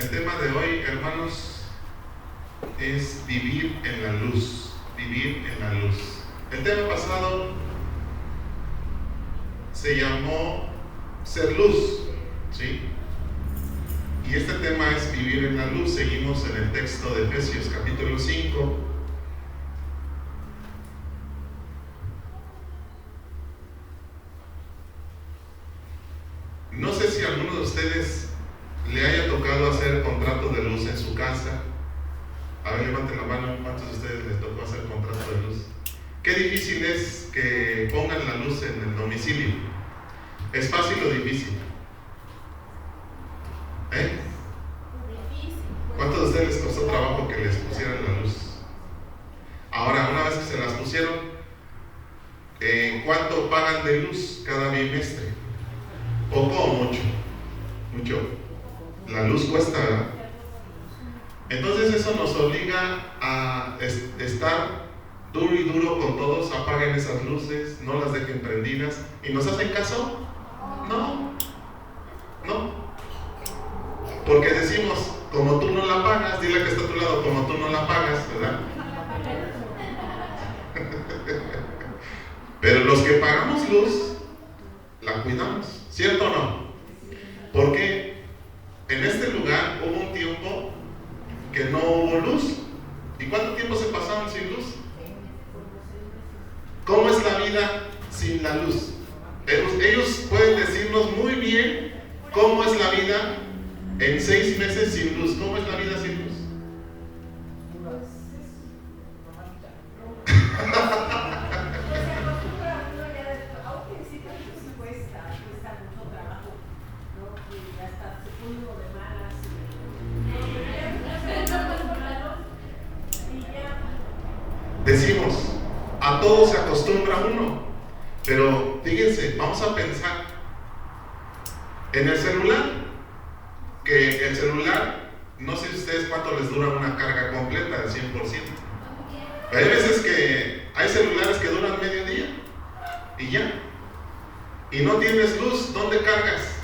El tema de hoy, hermanos, es vivir en la luz. Vivir en la luz. El tema pasado se llamó ser luz, ¿sí? Y este tema es vivir en la luz. Seguimos en el texto de Efesios capítulo 5. No sé si a alguno de ustedes le haya tocado hacer contrato de luz en su casa. A ver, levanten la mano, ¿cuántos de ustedes les tocó hacer contrato de luz? Qué difícil es que pongan la luz en el domicilio. ¿Es fácil o difícil? ¿Cuántos de ustedes les costó trabajo que les pusieran la luz? Ahora, una vez que se las pusieron, ¿cuánto pagan de luz cada bimestre? ¿Poco o mucho? Mucho. La luz cuesta, ¿verdad? Entonces eso nos obliga a estar duro y duro con todos. Apaguen esas luces, no las dejen prendidas. ¿Y nos hacen caso? No. Porque decimos, como tú no la pagas, dile que está a tu lado, como tú no la pagas, ¿verdad? Pero los que pagamos luz, la cuidamos, ¿cierto o no? Porque en este lugar hubo un tiempo que no hubo luz. ¿Y cuánto tiempo se pasaron sin luz? ¿Cómo es la vida sin la luz? Ellos pueden decirnos muy bien cómo es la vida en 6 meses sin luz. ¿Cómo es la vida sin luz? Decimos, a todo se acostumbra uno, pero fíjense, vamos a pensar en el celular, que el celular, no sé ustedes cuánto les dura una carga completa del 100%. Hay veces que hay celulares que duran medio día y ya, y no tienes luz. ¿Dónde cargas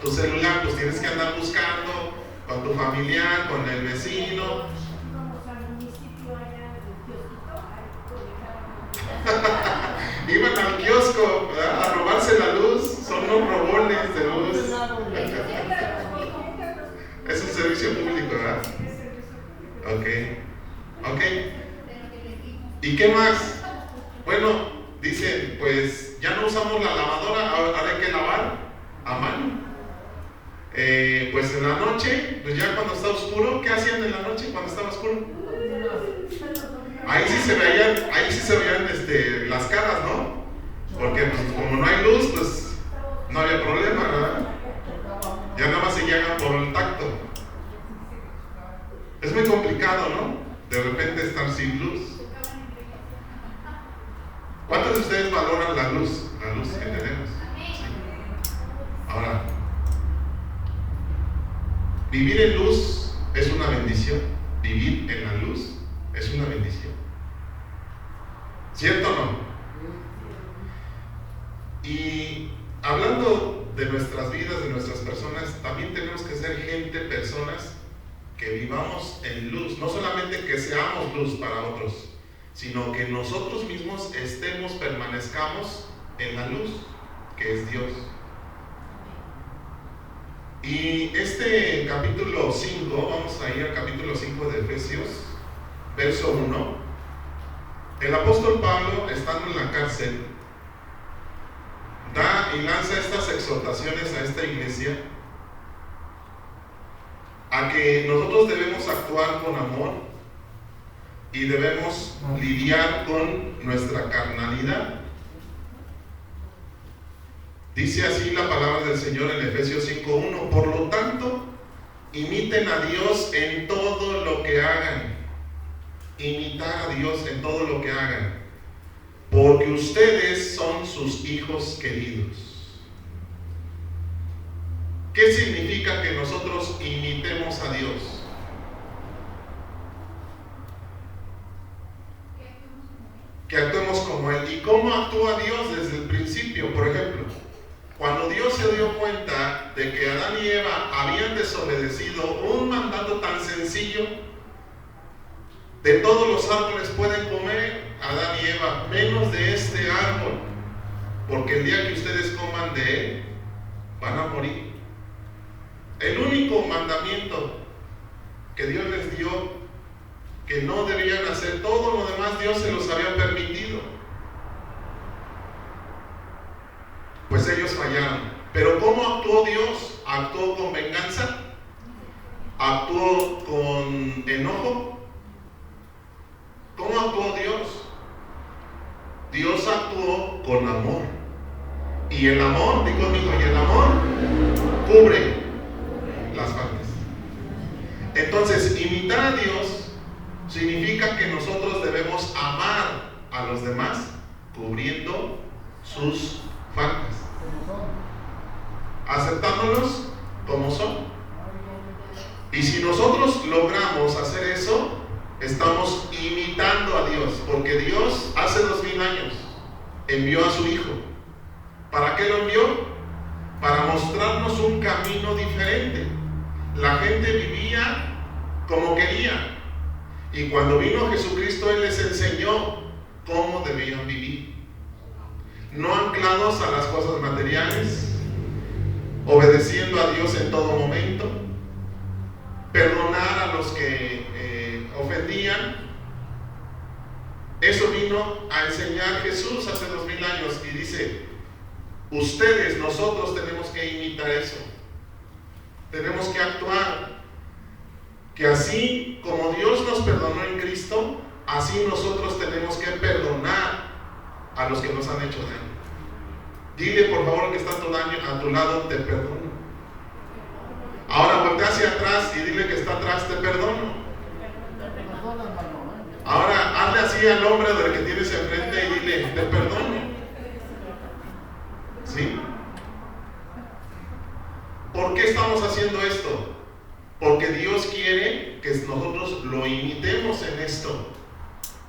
tu celular? Pues tienes que andar buscando con tu familiar, con el vecino. Iban al kiosco, ¿verdad?, a robarse la luz. Son unos robones de luz. Es un servicio público, ¿verdad? Ok. ¿Y qué más? Bueno, dicen, pues ya no usamos la lavadora, ahora hay que lavar a mano. Pues en la noche, pues ya cuando está oscuro, ¿qué hacían en la noche cuando estaba oscuro? Ahí sí se veían las caras, ¿no? Porque pues, como no hay luz, pues no había problema, ¿verdad? Ya nada más se llegan por el tacto. Es muy complicado, ¿no? De repente estar sin luz. ¿Cuántos de ustedes valoran la luz que tenemos? Sí. Ahora, vivir en luz es una bendición. Vivir en la luz es una bendición. ¿Cierto o no? Y hablando de nuestras vidas, de nuestras personas, también tenemos que ser personas que vivamos en luz. No solamente que seamos luz para otros, sino que nosotros mismos permanezcamos en la luz, que es Dios. Y este capítulo 5, vamos a ir al capítulo 5 de Efesios, verso 1. El apóstol Pablo, estando en la cárcel, da y lanza estas exhortaciones a esta iglesia, a que nosotros debemos actuar con amor y debemos lidiar con nuestra carnalidad. Dice así la palabra del Señor en Efesios 5:1: por lo tanto, imiten a Dios en todo lo que hagan. Imitar a Dios en todo lo que hagan, porque ustedes son sus hijos queridos. ¿Qué significa que nosotros imitemos a Dios? Que actuemos como Él. ¿Y cómo actúa Dios desde el principio? Por ejemplo, cuando Dios se dio cuenta de que Adán y Eva habían desobedecido un mandato tan sencillo: de todos los árboles pueden comer, Adán y Eva, menos de este árbol, porque el día que ustedes coman de él, van a morir. El único mandamiento que Dios les dio, que no debían hacer, todo lo demás Dios se los había permitido. Pues ellos fallaron. Pero ¿cómo actuó Dios? ¿Actuó con venganza? ¿Actuó con enojo? ¿Cómo actuó Dios? Dios actuó con amor. Y el amor, digo conmigo, y el amor cubre las faltas. Entonces, imitar a Dios significa que nosotros debemos amar a los demás cubriendo sus faltas, aceptándolos como son. Y si nosotros logramos hacer eso, estamos imitando a Dios, porque Dios hace 2000 años envió a su Hijo. ¿Para qué lo envió? Para mostrarnos un camino diferente. La gente vivía como quería, y cuando vino Jesucristo, Él les enseñó cómo debían vivir, no anclados a las cosas materiales, obedeciendo a Dios en todo momento, perdonar a los que ofendían. Eso vino a enseñar Jesús hace 2000 años, y dice: ustedes, nosotros tenemos que imitar eso, tenemos que actuar, que así como Dios nos perdonó en Cristo, así nosotros tenemos que perdonar a los que nos han hecho daño. Dile por favor que está a tu lado: te perdono. Ahora voltea hacia atrás y dile que está atrás: te perdono. Ahora hazle así al hombre del que tienes enfrente y dile: te perdono. ¿Sí? ¿Por qué estamos haciendo esto? Porque Dios quiere que nosotros lo imitemos en esto.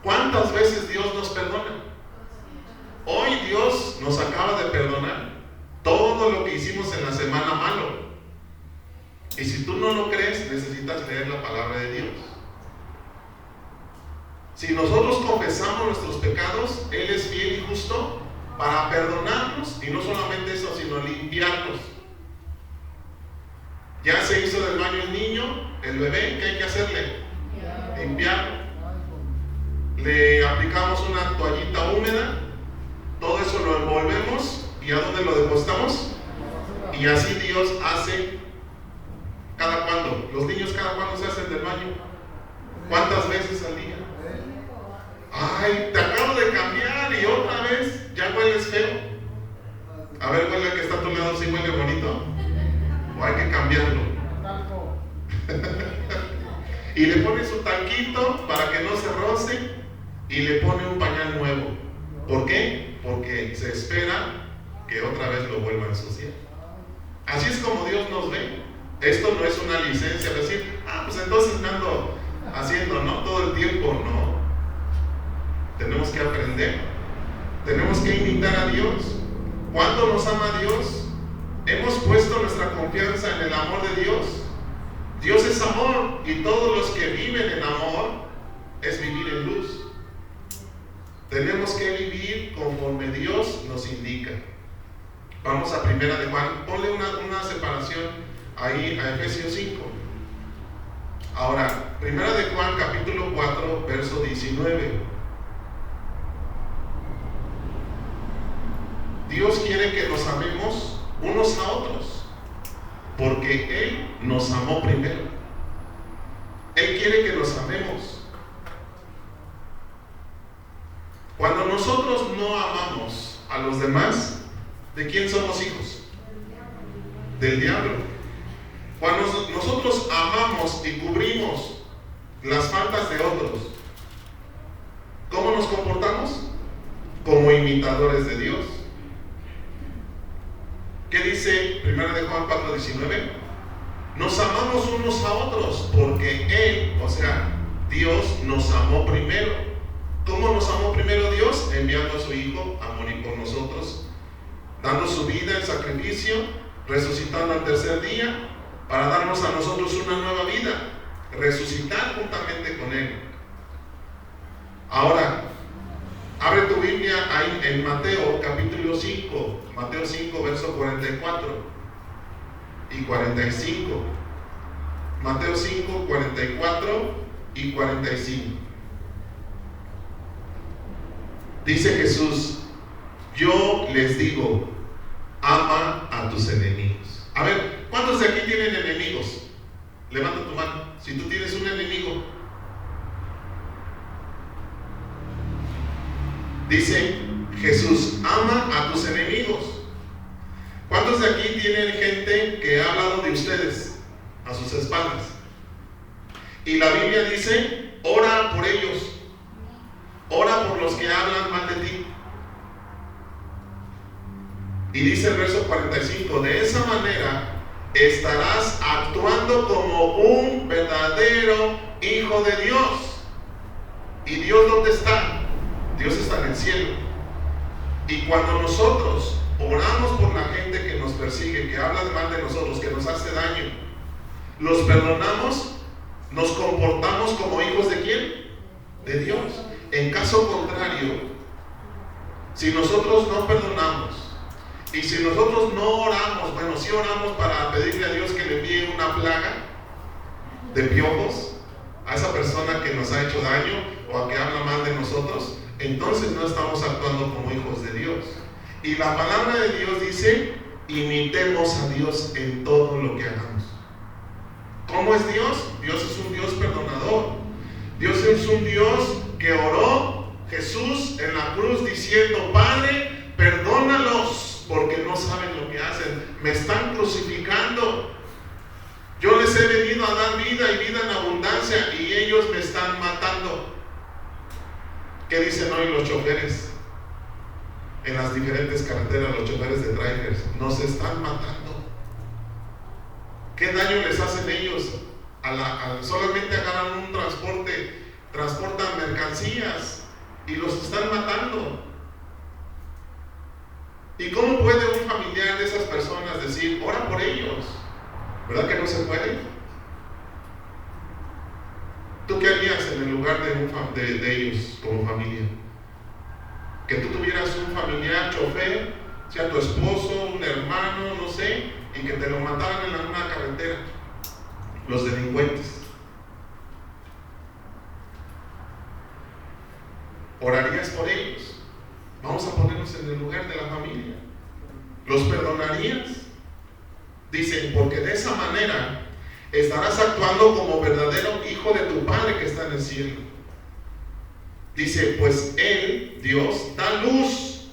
¿Cuántas veces Dios nos perdona? Hoy Dios nos acaba de perdonar todo lo que hicimos en la semana malo. Y si tú no lo crees, necesitas leer la palabra de Dios. Si nosotros confesamos nuestros pecados, Él es fiel y justo para perdonarnos, y no solamente eso, sino limpiarnos. Ya se hizo del baño el niño, el bebé, ¿qué hay que hacerle? Limpiarlo. Le aplicamos una toallita húmeda, todo eso lo envolvemos, ¿y a dónde lo depositamos? Y así Dios hace. ¿Cada cuándo? Los niños, ¿cada cuándo se hacen del baño? ¿Cuántas veces al día? Ay, te acabo de cambiar y otra vez ya hueles feo. A ver, huele el que está a tu lado, si huele bonito, o hay que cambiarlo. Y le pone su tanquito para que no se roce, y le pone un pañal nuevo. ¿Por qué? Porque se espera que otra vez lo vuelva a ensuciar. Así es como Dios nos ve. Esto no es una licencia de decir: pues entonces me ando haciendo, ¿no? Todo el tiempo, no. Tenemos que aprender, tenemos que imitar a Dios. ¿Cuánto nos ama Dios? Hemos puesto nuestra confianza en el amor de Dios. Dios es amor, y todos los que viven en amor es vivir en luz. Tenemos que vivir conforme Dios nos indica. Vamos a 1 de Juan, ponle una separación ahí a Efesios 5. Ahora, 1 de Juan capítulo 4, verso 19. Dios quiere que nos amemos unos a otros, porque Él nos amó primero. Él quiere que nos amemos. Cuando nosotros no amamos a los demás, ¿de quién somos hijos? Del diablo. Cuando nosotros amamos y cubrimos las faltas de otros, ¿cómo nos comportamos? Como imitadores de Dios. ¿Qué dice 1 de Juan 4:19? Nos amamos unos a otros porque Él, o sea, Dios nos amó primero. ¿Cómo nos amó primero Dios? Enviando a su Hijo a morir por nosotros, dando su vida en sacrificio resucitando al tercer día para darnos a nosotros una nueva vida, resucitar juntamente con Él. Ahora, abre tu Biblia ahí en Mateo capítulo 5, Mateo 5, verso 44 y 45. Mateo 5, 44 y 45. Dice Jesús: yo les digo, ama a tus enemigos. A ver, ¿cuántos de aquí tienen enemigos? Levanta tu mano. Si tú tienes un enemigo. Dice Jesús, ama a tus enemigos. ¿Cuántos de aquí tienen gente que ha hablado de ustedes a sus espaldas? Y la Biblia dice, ora por ellos. Ora por los que hablan mal de ti. Y dice el verso 45, de esa manera estarás actuando como un verdadero hijo de Dios. ¿Y Dios dónde está? Dios está en el cielo. Y cuando nosotros oramos por la gente que nos persigue, que habla mal de nosotros, que nos hace daño, los perdonamos, nos comportamos como hijos de ¿quién? De Dios. En caso contrario, si nosotros no perdonamos y si nosotros no oramos, bueno, sí oramos para pedirle a Dios que le envíe una plaga de piojos a esa persona que nos ha hecho daño o a que habla mal de nosotros, entonces no estamos actuando como hijos de Dios. Y la palabra de Dios dice, imitemos a Dios en todo lo que hagamos. ¿Cómo es Dios? Dios es un Dios perdonador. Dios es un Dios que oró Jesús en la cruz diciendo, Padre, perdónalos porque no saben lo que hacen. Me están crucificando. Yo les he venido a dar vida y vida en abundancia y ellos me están matando. ¿Qué dicen hoy los choferes? En las diferentes carreteras, los choferes de trailers, nos están matando. ¿Qué daño les hacen ellos? Solamente agarran un transporte, transportan mercancías y los están matando. ¿Y cómo puede un familiar de esas personas decir, ora por ellos? ¿Verdad que no se puede? ¿Tú qué harías en el lugar de ellos como familia? Que tú tuvieras un familiar chofer, sea tu esposo, un hermano, no sé, y que te lo mataran en una carretera, los delincuentes. ¿Orarías por ellos? Vamos a ponernos en el lugar de la familia. ¿Los perdonarías? Dicen, porque de esa manera estarás actuando como verdadero hijo de tu Padre que está en el cielo. Dice, pues Él, Dios, da luz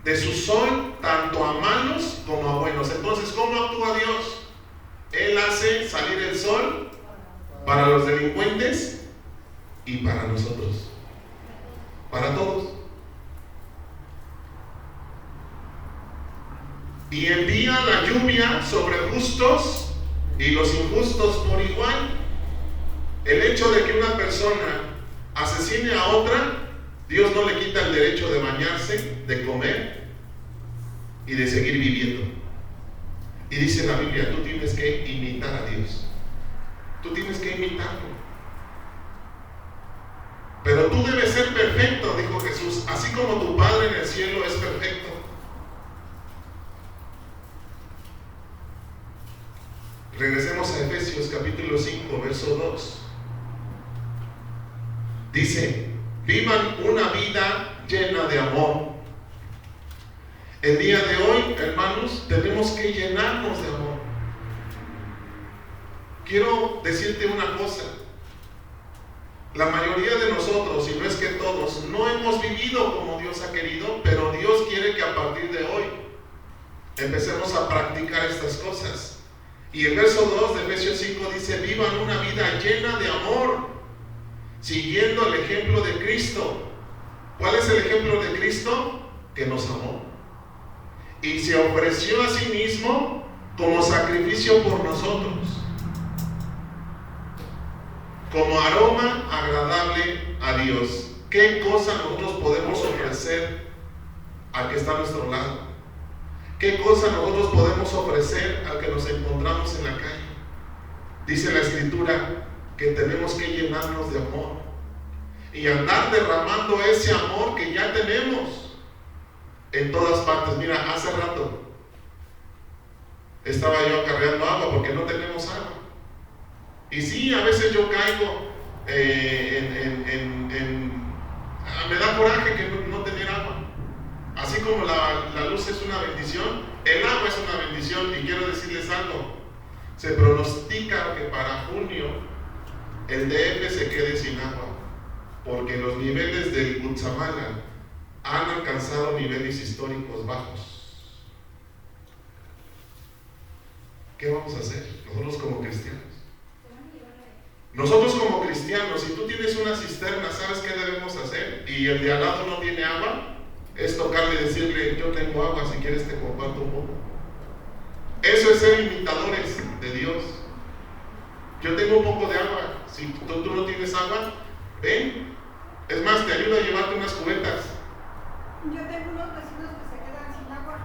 de su sol tanto a malos como a buenos. Entonces, ¿cómo actúa Dios? Él hace salir el sol para los delincuentes y para nosotros, para todos. Y envía la lluvia sobre justos y los injustos por igual. El hecho de que una persona asesine a otra, Dios no le quita el derecho de bañarse, de comer y de seguir viviendo. Y dice la Biblia, tú tienes que imitar a Dios. Tú tienes que imitarlo. Pero tú debes ser perfecto, dijo Jesús, así como tu Padre en el cielo es perfecto. Regresemos a Efesios capítulo 5, verso 2. Dice, vivan una vida llena de amor. El día de hoy, hermanos, tenemos que llenarnos de amor. Quiero decirte una cosa. La mayoría de nosotros, si no es que todos, no hemos vivido como Dios ha querido, pero Dios quiere que a partir de hoy empecemos a practicar estas cosas. Y el verso 2 de Efesios 5 dice, vivan una vida llena de amor, siguiendo el ejemplo de Cristo. ¿Cuál es el ejemplo de Cristo? Que nos amó y se ofreció a sí mismo como sacrificio por nosotros, como aroma agradable a Dios. ¿Qué cosa nosotros podemos ofrecer al que está a nuestro lado? ¿Qué cosa nosotros podemos ofrecer al que nos encontramos en la calle? Dice la Escritura que tenemos que llenarnos de amor y andar derramando ese amor que ya tenemos en todas partes. Mira, hace rato estaba yo acarreando agua porque no tenemos agua. Y sí, a veces yo caigo me da coraje que no tener agua. Así como la luz es una bendición, el agua es una bendición. Y quiero decirles algo: se pronostica que para junio el DF se quede sin agua, porque los niveles del Cutzamala han alcanzado niveles históricos bajos. ¿Qué vamos a hacer nosotros como cristianos? Nosotros como cristianos, si tú tienes una cisterna, ¿sabes qué debemos hacer? Y el de al lado no tiene agua, es tocarle y decirle: yo tengo agua, si quieres te comparto un poco. Eso es ser imitadores de Dios. Yo tengo un poco de agua, si tú no tienes agua, ven. Es más, te ayudo a llevarte unas cubetas. Yo tengo unos vecinos que se quedan sin agua,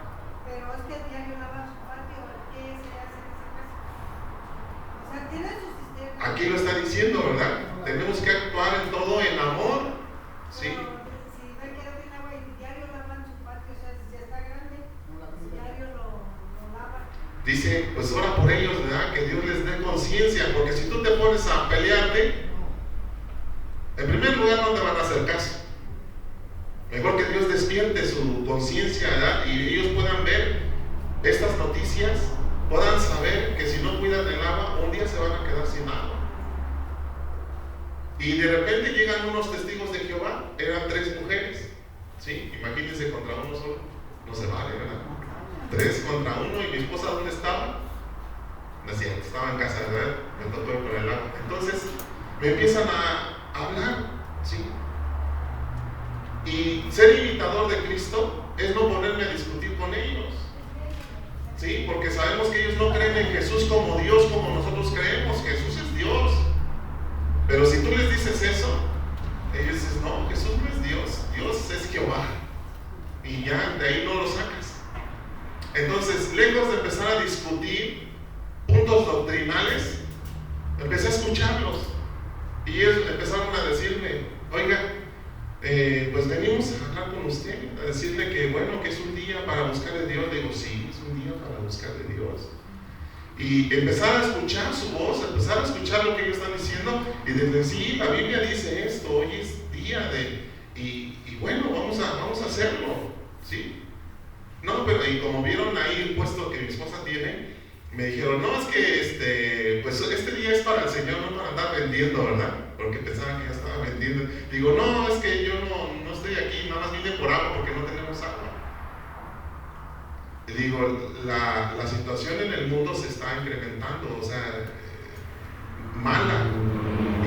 pero es que diario lavan su patio. ¿Qué se hace en ese caso? O sea, tienen su sistema. Aquí lo está diciendo, ¿verdad? Tenemos que actuar en todo en amor. Sí. Si no tienen agua y diario lavan su patio, o sea, si ya está grande, diario lo lavan. Dice, pues ora por ellos, ¿verdad? Que Dios les dé conciencia, porque si tú te pones a pelearte, en primer lugar no te van a hacer caso. Mejor que Dios despierte su conciencia, ¿verdad? Y ellos puedan ver estas noticias, puedan saber que si no cuidan el agua, un día se van a quedar sin agua. Y de repente llegan unos testigos de Jehová, eran 3 mujeres, ¿sí? Imagínense, contra uno solo, no se vale, ¿verdad? 3 contra 1. ¿Y mi esposa dónde estaba? No es cierto, estaba en casa, ¿verdad? Me tocó ir por el agua. Entonces me empiezan a hablar, ¿sí? Y ser imitador de Cristo es no ponerme a discutir con ellos, ¿sí? Porque sabemos que ellos no creen en Jesús como Dios, como nosotros creemos. Jesús es Dios. Pero si tú les dices eso, ellos dicen: no, Jesús no es Dios, Dios es Jehová. Y ya de ahí no lo sacas. Entonces, lejos de empezar a discutir puntos doctrinales, empecé a escucharlos. Y ellos empezaron a decirme: oiga, pues venimos a hablar con usted, a decirle que bueno, que es un día para buscar de Dios. Digo: sí, es un día para buscar de Dios. Y empezar a escuchar su voz, empezar a escuchar lo que ellos están diciendo, y desde sí, la Biblia dice esto, hoy es día de, y bueno, vamos a hacerlo, ¿sí? No, pero y como vieron ahí el puesto que mi esposa tiene, me dijeron: no, es que pues este día es para el Señor, no para andar vendiendo, ¿verdad? Porque pensaban que ya estaba vendiendo. Digo: no, es que yo no estoy aquí, nada más vine por agua porque no tenemos agua. Y digo, la situación en el mundo se está incrementando, o sea, mala.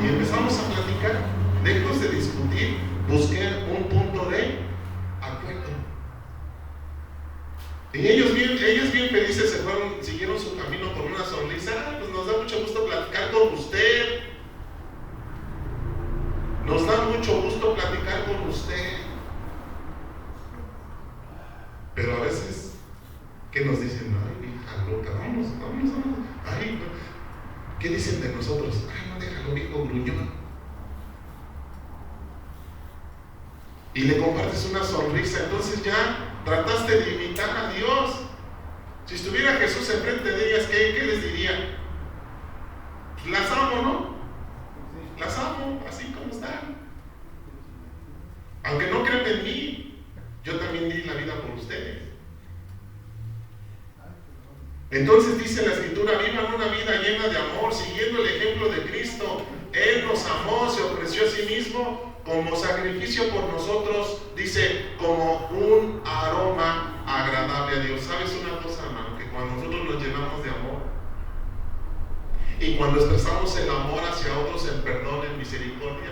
Y empezamos a platicar, lejos de discutir, busqué un punto de acuerdo. Y ellos bien felices se fueron, siguieron su camino con una sonrisa. Pues nos da mucho gusto platicar con usted. Nos da mucho gusto platicar con usted. Pero a veces, ¿qué nos dicen? Ay, vieja loca, vamos. Ay, ¿qué dicen de nosotros? Ay, no, déjalo, viejo gruñón. Y le compartes una sonrisa. Entonces ya trataste de imitar a Dios. Si estuviera Jesús enfrente de ellas, ¿qué les diría? Las amo, ¿no? Las amo, así como están. Aunque no crean en mí, yo también di la vida por ustedes. Entonces dice la Escritura: vivan una vida llena de amor, siguiendo el ejemplo de Cristo. Él nos amó, se ofreció a sí mismo como sacrificio por nosotros, dice, como un aroma agradable a Dios. ¿Sabes una cosa, hermano? Que cuando nosotros nos llenamos de amor y cuando expresamos el amor hacia otros en perdón, en misericordia,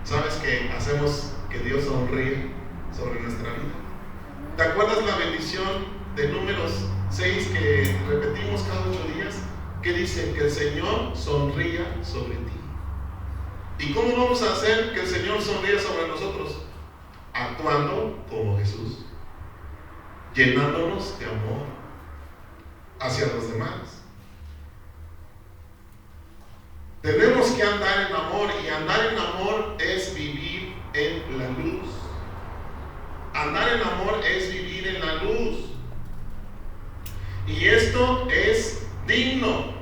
¿sabes que hacemos que Dios sonríe sobre nuestra vida? ¿Te acuerdas la bendición de Números 6 que repetimos cada 8 días? Que dice: que el Señor sonría sobre ti. ¿Y cómo vamos a hacer que el Señor sonría sobre nosotros? Actuando como Jesús. llenándonos de amor hacia los demás. Tenemos que andar en amor, y andar en amor es vivir en la luz. Andar en amor es vivir en la luz. Y esto es digno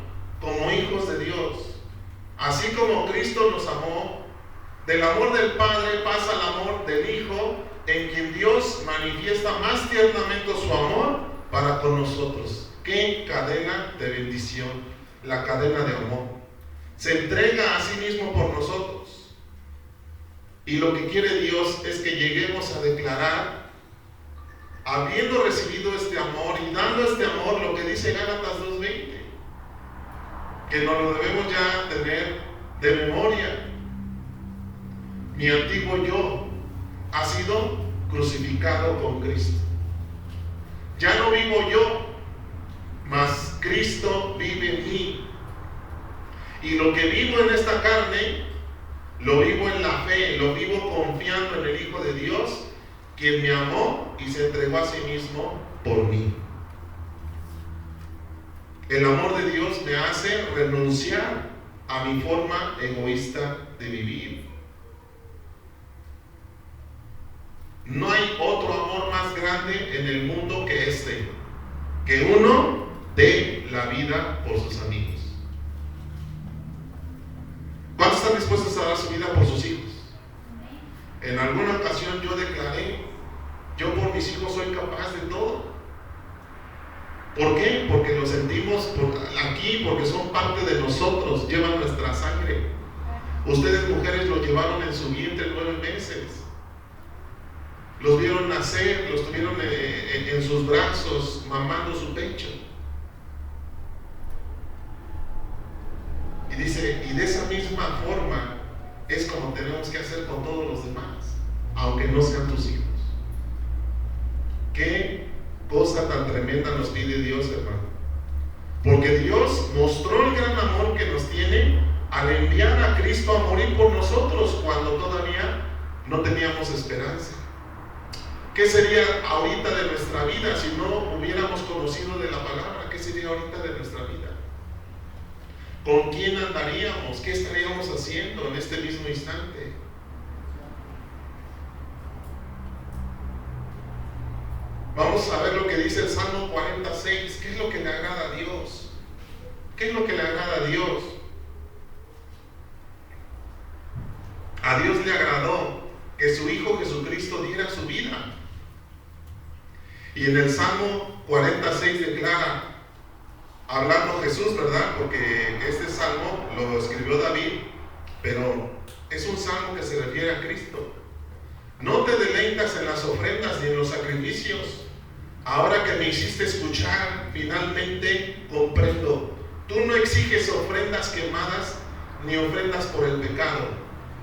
como hijos de Dios. Así como Cristo nos amó, del amor del Padre pasa al amor del Hijo, en quien Dios manifiesta más tiernamente su amor para con nosotros. ¡Qué cadena de bendición! La cadena de amor. Se entrega a sí mismo por nosotros. Y lo que quiere Dios es que lleguemos a declarar, habiendo recibido este amor y dando este amor, lo que dice Gálatas 2:20, que nos lo debemos ya tener de memoria. Mi antiguo yo ha sido crucificado con Cristo. Ya no vivo yo, mas Cristo vive en mí. Y lo que vivo en esta carne, lo vivo en la fe, lo vivo confiando en el Hijo de Dios, quien me amó y se entregó a sí mismo por mí. El amor de Dios me hace renunciar a mi forma egoísta de vivir. No hay otro amor más grande en el mundo que este, que uno dé la vida por sus amigos. ¿Cuántos están dispuestos a dar su vida por sus hijos? En alguna ocasión yo declaré, yo por mis hijos soy capaz de todo. ¿Por qué? Porque lo sentimos aquí, porque son parte de nosotros, llevan nuestra sangre. Ustedes mujeres lo llevaron en su vientre 9 meses. Los vieron nacer, los tuvieron en sus brazos, mamando su pecho. Y dice, y de esa misma forma es como tenemos que hacer con todos los demás, aunque no sean tus hijos. ¿Qué cosa tan tremenda nos pide Dios, hermano? Porque Dios mostró el gran amor que nos tiene al enviar a Cristo a morir por nosotros cuando todavía no teníamos esperanza. ¿Qué sería ahorita de nuestra vida si no hubiéramos conocido de la palabra? ¿Qué sería ahorita de nuestra vida? ¿Con quién andaríamos? ¿Qué estaríamos haciendo en este mismo instante? Vamos a ver lo que dice el Salmo 46. ¿Qué es lo que le agrada a Dios? ¿Qué es lo que le agrada a Dios? A Dios le agradó que su Hijo Jesucristo diera su vida. Y en el Salmo 46 declara, hablando Jesús, ¿verdad? Porque este salmo lo escribió David, pero es un salmo que se refiere a Cristo. No te deleitas en las ofrendas ni en los sacrificios. Ahora que me hiciste escuchar, finalmente comprendo. Tú no exiges ofrendas quemadas ni ofrendas por el pecado.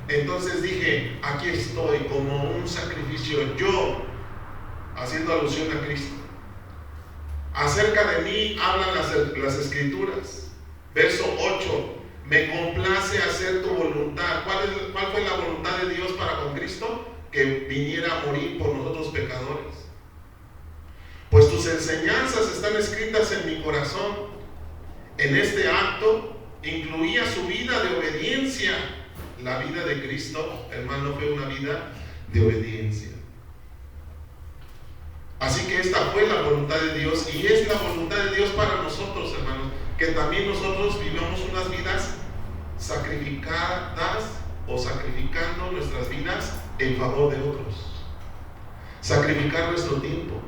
Entonces dije, aquí estoy como un sacrificio, yo, haciendo alusión a Cristo. Acerca de mí hablan las escrituras. Verso 8, me complace hacer tu voluntad. ¿Cuál fue la voluntad de Dios para con Cristo? Que viniera a morir por nosotros pecadores. Pues tus enseñanzas están escritas en mi corazón. En este acto incluía su vida de obediencia. La vida de Cristo, hermano, fue una vida de obediencia. Así que esta fue la voluntad de Dios y es la voluntad de Dios para nosotros, hermanos, que también nosotros vivamos unas vidas sacrificadas o sacrificando nuestras vidas en favor de otros. Sacrificar nuestro tiempo,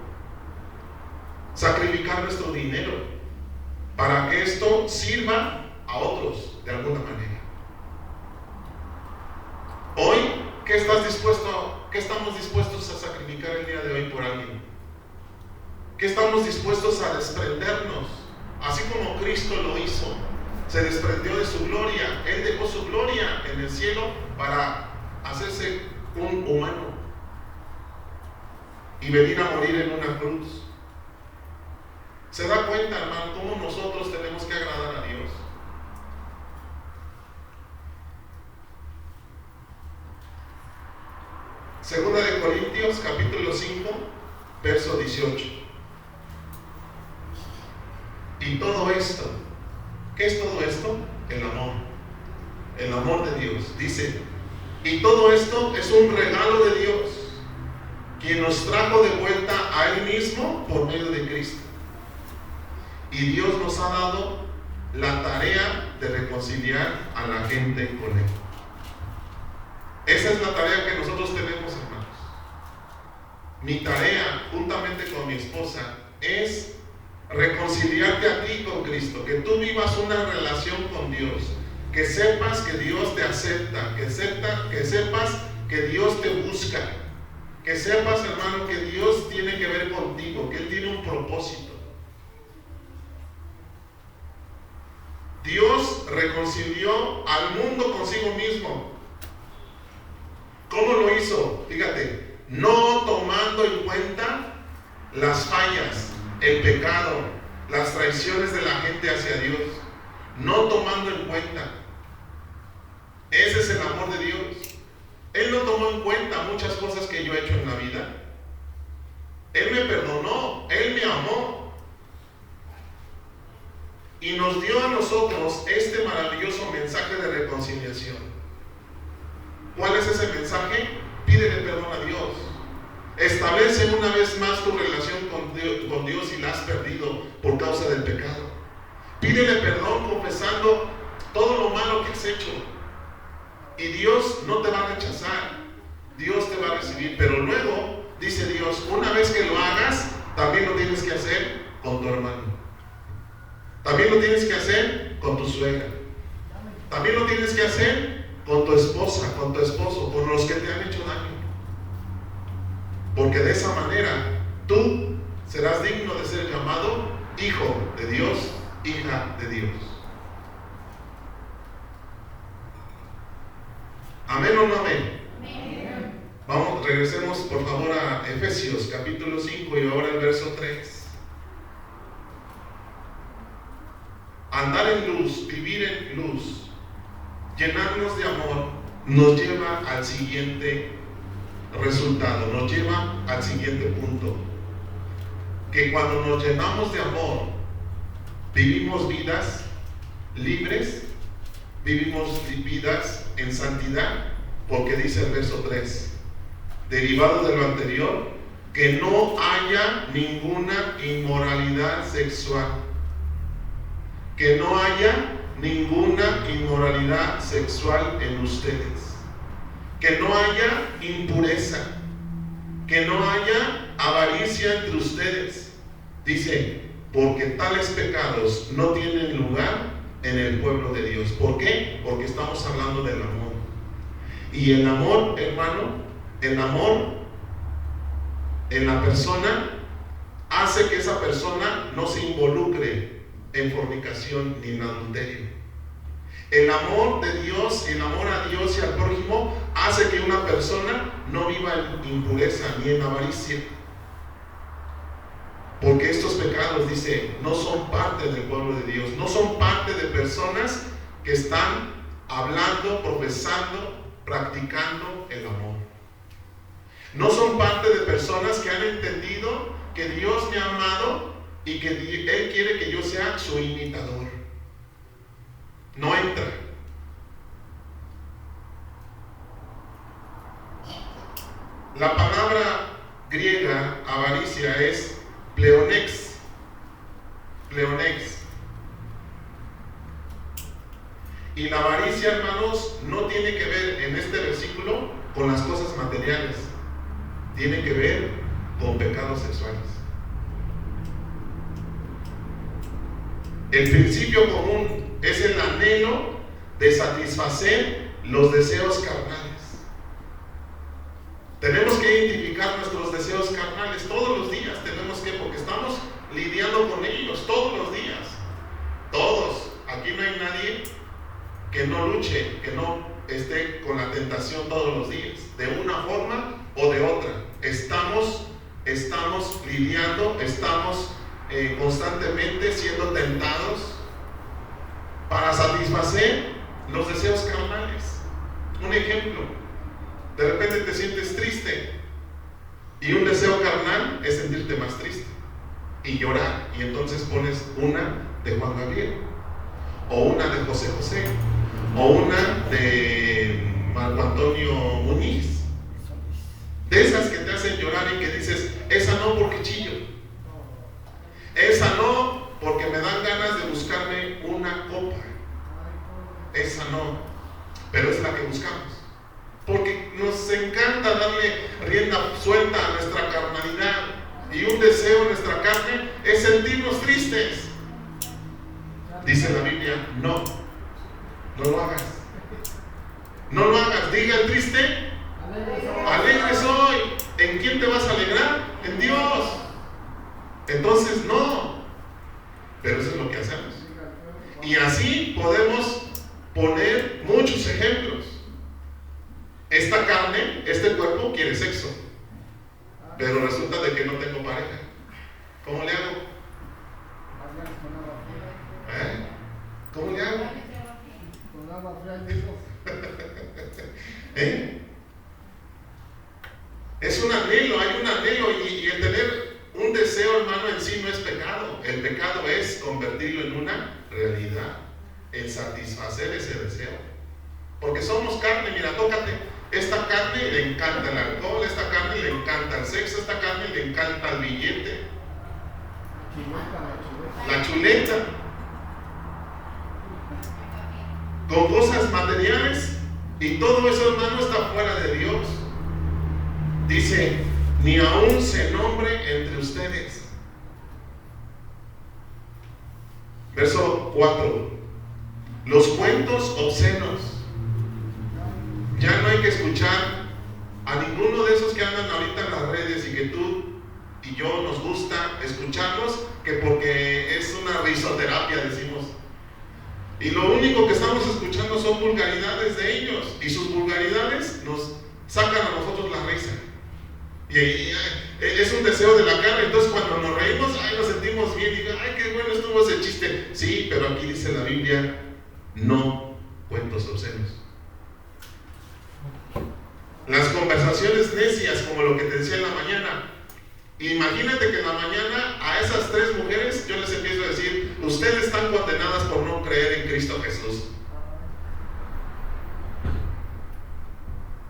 sacrificar nuestro dinero para que esto sirva a otros de alguna manera. Hoy, ¿qué estamos dispuestos a sacrificar el día de hoy por alguien? ¿Qué estamos dispuestos a desprendernos? Así como Cristo lo hizo, se desprendió de su gloria. Él dejó su gloria en el cielo para hacerse un humano y venir a morir en una cruz. ¿Se da cuenta, hermano, cómo nosotros tenemos que agradar a Dios? Segunda de Corintios, capítulo 5, verso 18. todo esto, ¿qué es todo esto? El amor de Dios. Dice, y todo esto es un regalo de Dios, quien nos trajo de vuelta a Él mismo por medio de Cristo. Y Dios nos ha dado la tarea de reconciliar a la gente con Él. Esa es la tarea que nosotros tenemos, hermanos. Mi tarea, juntamente con mi esposa, es reconciliarte a ti con Cristo, que tú vivas una relación con Dios, que sepas que Dios te acepta, que sepas que Dios te busca, que sepas, hermano, que Dios tiene que ver contigo, que Él tiene un propósito. Dios reconcilió al mundo consigo mismo. ¿Cómo lo hizo? Fíjate, no tomando en cuenta las fallas, el pecado, las traiciones de la gente hacia Dios, no tomando en cuenta. Ese es el amor de Dios. Él no tomó en cuenta muchas cosas que yo he hecho en la vida. Él me perdonó, Él me amó y nos dio a nosotros este maravilloso mensaje de reconciliación. ¿Cuál es ese mensaje? Pídele perdón a Dios. Establece una vez más tu relación con Dios si la has perdido por causa del pecado. Pídele perdón confesando todo lo malo que has hecho. Y Dios no te va a rechazar. Dios te va a recibir. Pero luego, dice Dios, una vez que lo hagas, también lo tienes que hacer con tu hermano. También lo tienes que hacer con tu suegra. También lo tienes que hacer con tu esposa, con tu esposo, con los que te han hecho daño. Porque de esa manera tú serás digno de ser llamado hijo de Dios, hija de Dios. ¿Amén o no amén? Amén. Vamos, regresemos por favor a Efesios capítulo 5 y ahora el verso 3. Andar en luz, vivir en luz, llenarnos de amor, nos lleva al siguiente resultado, nos lleva al siguiente punto. Que cuando nos llenamos de amor, vivimos vidas libres, vivimos vidas en santidad, porque dice el verso 3, derivado de lo anterior, que no haya ninguna inmoralidad sexual. Que no haya ninguna inmoralidad sexual en ustedes. Que no haya impureza. Que no haya avaricia entre ustedes. Dice, porque tales pecados no tienen lugar en el pueblo de Dios. ¿Por qué? Porque estamos hablando del amor. Y el amor, hermano, el amor en la persona hace que esa persona no se involucre en fornicación ni en adulterio. El amor de Dios, el amor a Dios y al prójimo hace que una persona no viva en impureza ni en avaricia. Porque estos pecados, dice, no son parte del pueblo de Dios, no son parte de personas que están hablando, profesando, practicando el amor. No son parte de personas que han entendido que Dios me ha amado y que Él quiere que yo sea su imitador. No entra. La palabra griega avaricia es pleonex. Pleonex. Y la avaricia, hermanos, no tiene que ver en este versículo con las cosas materiales. Tiene que ver con pecados sexuales. El principio común es el anhelo de satisfacer los deseos carnales. Tenemos que identificar nuestros deseos carnales todos los días. Tenemos que, porque estamos lidiando con ellos todos los días. Todos. Aquí no hay nadie que no luche, que no esté con la tentación todos los días, de una forma o de otra. Estamos lidiando, estamos constantemente siendo tentados para satisfacer los deseos carnales. Un ejemplo, de repente te sientes triste y un deseo carnal es sentirte más triste y llorar, y entonces pones una de Juan Gabriel, o una de José José, o una de Marco Antonio Muñiz, de esas que te hacen llorar y que dices, esa no porque chillo, esa no porque me dan ganas de buscarme una copa, esa no, pero es la que buscamos, porque nos encanta darle rienda suelta a nuestra carnalidad, y un deseo en nuestra carne es sentirnos tristes. Dice la Biblia, no lo hagas. No lo hagas. Diga el triste, alegre soy. ¿En quién te vas a alegrar? En Dios. Entonces no. Pero eso es lo que hacemos. Y así podemos poner muchos ejemplos. Esta carne, este cuerpo quiere sexo, pero resulta de que no tengo pareja. ¿Cómo le hago? ¿Cómo le hago? Con agua fría. Es un anhelo, hay un anhelo, y el tener un deseo, hermano, en sí no es pecado. El pecado es convertirlo en una realidad, el satisfacer ese deseo. Porque somos carne, mira, tócate. Esta carne le encanta el alcohol, esta carne le encanta el sexo, esta carne le encanta el billete, la chuleta, con cosas materiales, y todo eso, hermano, está fuera de Dios. Dice, ni aún se nombre entre ustedes. Verso 4. Los cuentos obscenos. Ya no hay que escuchar a ninguno de esos que andan ahorita en las redes y que tú y yo nos gusta escucharlos, que porque es una risoterapia, decimos. Y lo único que estamos escuchando son vulgaridades de ellos, y sus vulgaridades nos sacan a nosotros la risa. Y es un deseo de la carne. Entonces cuando nos reímos, nos sentimos bien, y digo, ay, qué bueno estuvo ese chiste. Sí, pero aquí dice la Biblia, no cuentos obscenos. Las conversaciones necias, como lo que te decía en la mañana. Imagínate que en la mañana a esas 3 mujeres yo les empiezo a decir, ustedes están condenadas por no creer en Cristo Jesús.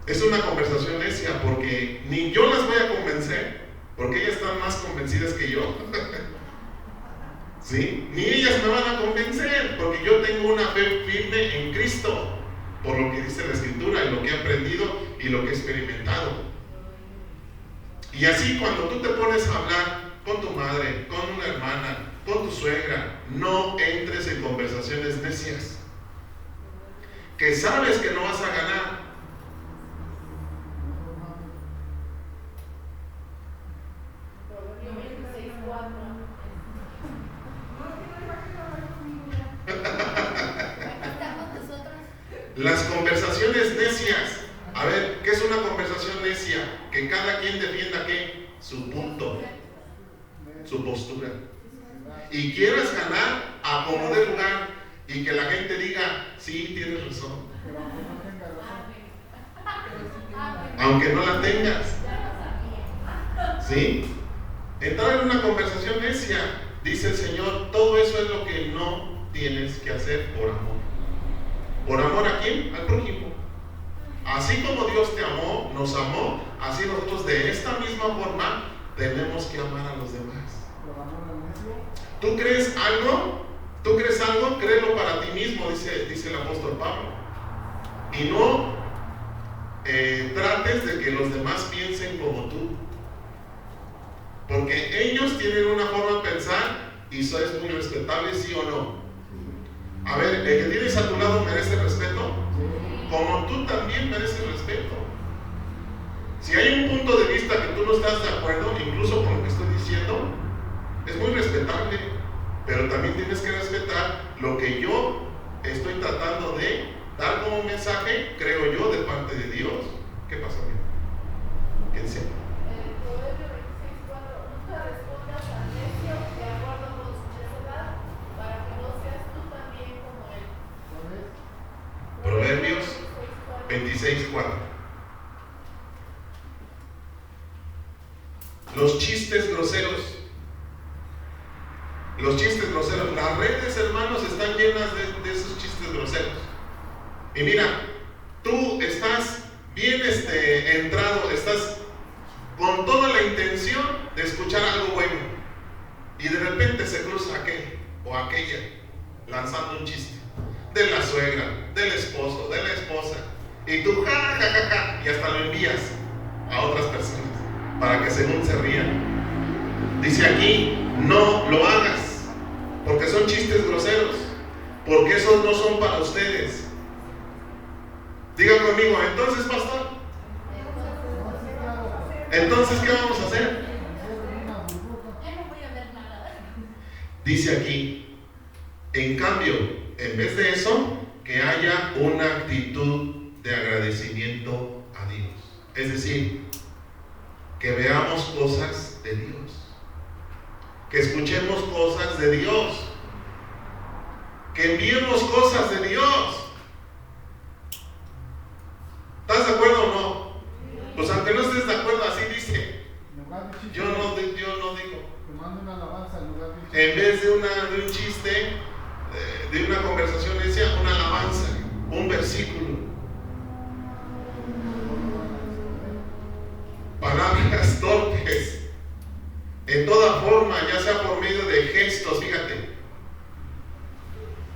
Es una conversación necia, porque ni yo las voy a convencer, porque ellas están más convencidas que yo. ¿Sí? Ni ellas me van a convencer, porque yo tengo una fe firme en Cristo, por lo que dice la Escritura y lo que he aprendido y lo que he experimentado. Y así, cuando tú te pones a hablar con tu madre, con una hermana, con tu suegra, no entres en conversaciones necias, que sabes que no vas a ganar. Las conversaciones necias. A ver, ¿qué es una conversación necia? Que cada quien defienda ¿qué? Su punto, su postura, y quieras ganar a como de lugar, y que la gente diga, sí, tienes razón, aunque no la tengas. ¿Sí? Entrar en una conversación necia, dice el Señor, todo eso es lo que no tienes que hacer por amor. ¿Por amor a quién? Al prójimo. Así como Dios te amó, nos amó, así nosotros de esta misma forma tenemos que amar a los demás. ¿Tú crees algo? ¿Tú crees algo? Créelo para ti mismo, dice el apóstol Pablo. Y no trates de que los demás piensen como tú. Porque ellos tienen una forma de pensar y eso es muy respetable, ¿sí o no? A ver, el que tienes a tu lado merece respeto, como tú también mereces respeto. Si hay un punto de vista que tú no estás de acuerdo, incluso con lo que estoy diciendo, es muy respetable, pero también tienes que respetar lo que yo estoy tratando de dar como mensaje, creo yo, de parte de Dios. ¿Qué pasa, amigo? ¿Qué dice? Proverbios 26:4. Los chistes groseros las redes, hermanos, están llenas de esos chistes groseros. Y mira, tú estás bien entrado, estás con toda la intención de escuchar algo bueno, y de repente se cruza aquel o aquella lanzando un chiste de la suegra, del esposo, de la esposa, y tú ja, ja, ja, ja, y hasta lo envías a otras personas para que según se rían. Dice aquí, no lo hagas, porque son chistes groseros, porque esos no son para ustedes. Diga conmigo, entonces, pastor, entonces, ¿qué vamos a hacer? Dice aquí, en cambio, en vez de eso, que haya una actitud de agradecimiento a Dios. Es decir, que veamos cosas de Dios, que escuchemos cosas de Dios, que enviemos cosas de Dios. ¿Estás de acuerdo o no? Pues aunque no estés de acuerdo, así dice. Yo no digo. En vez de un chiste, de una conversación, decía una alabanza, un versículo. Palabras torpes, en toda forma, ya sea por medio de gestos. Fíjate,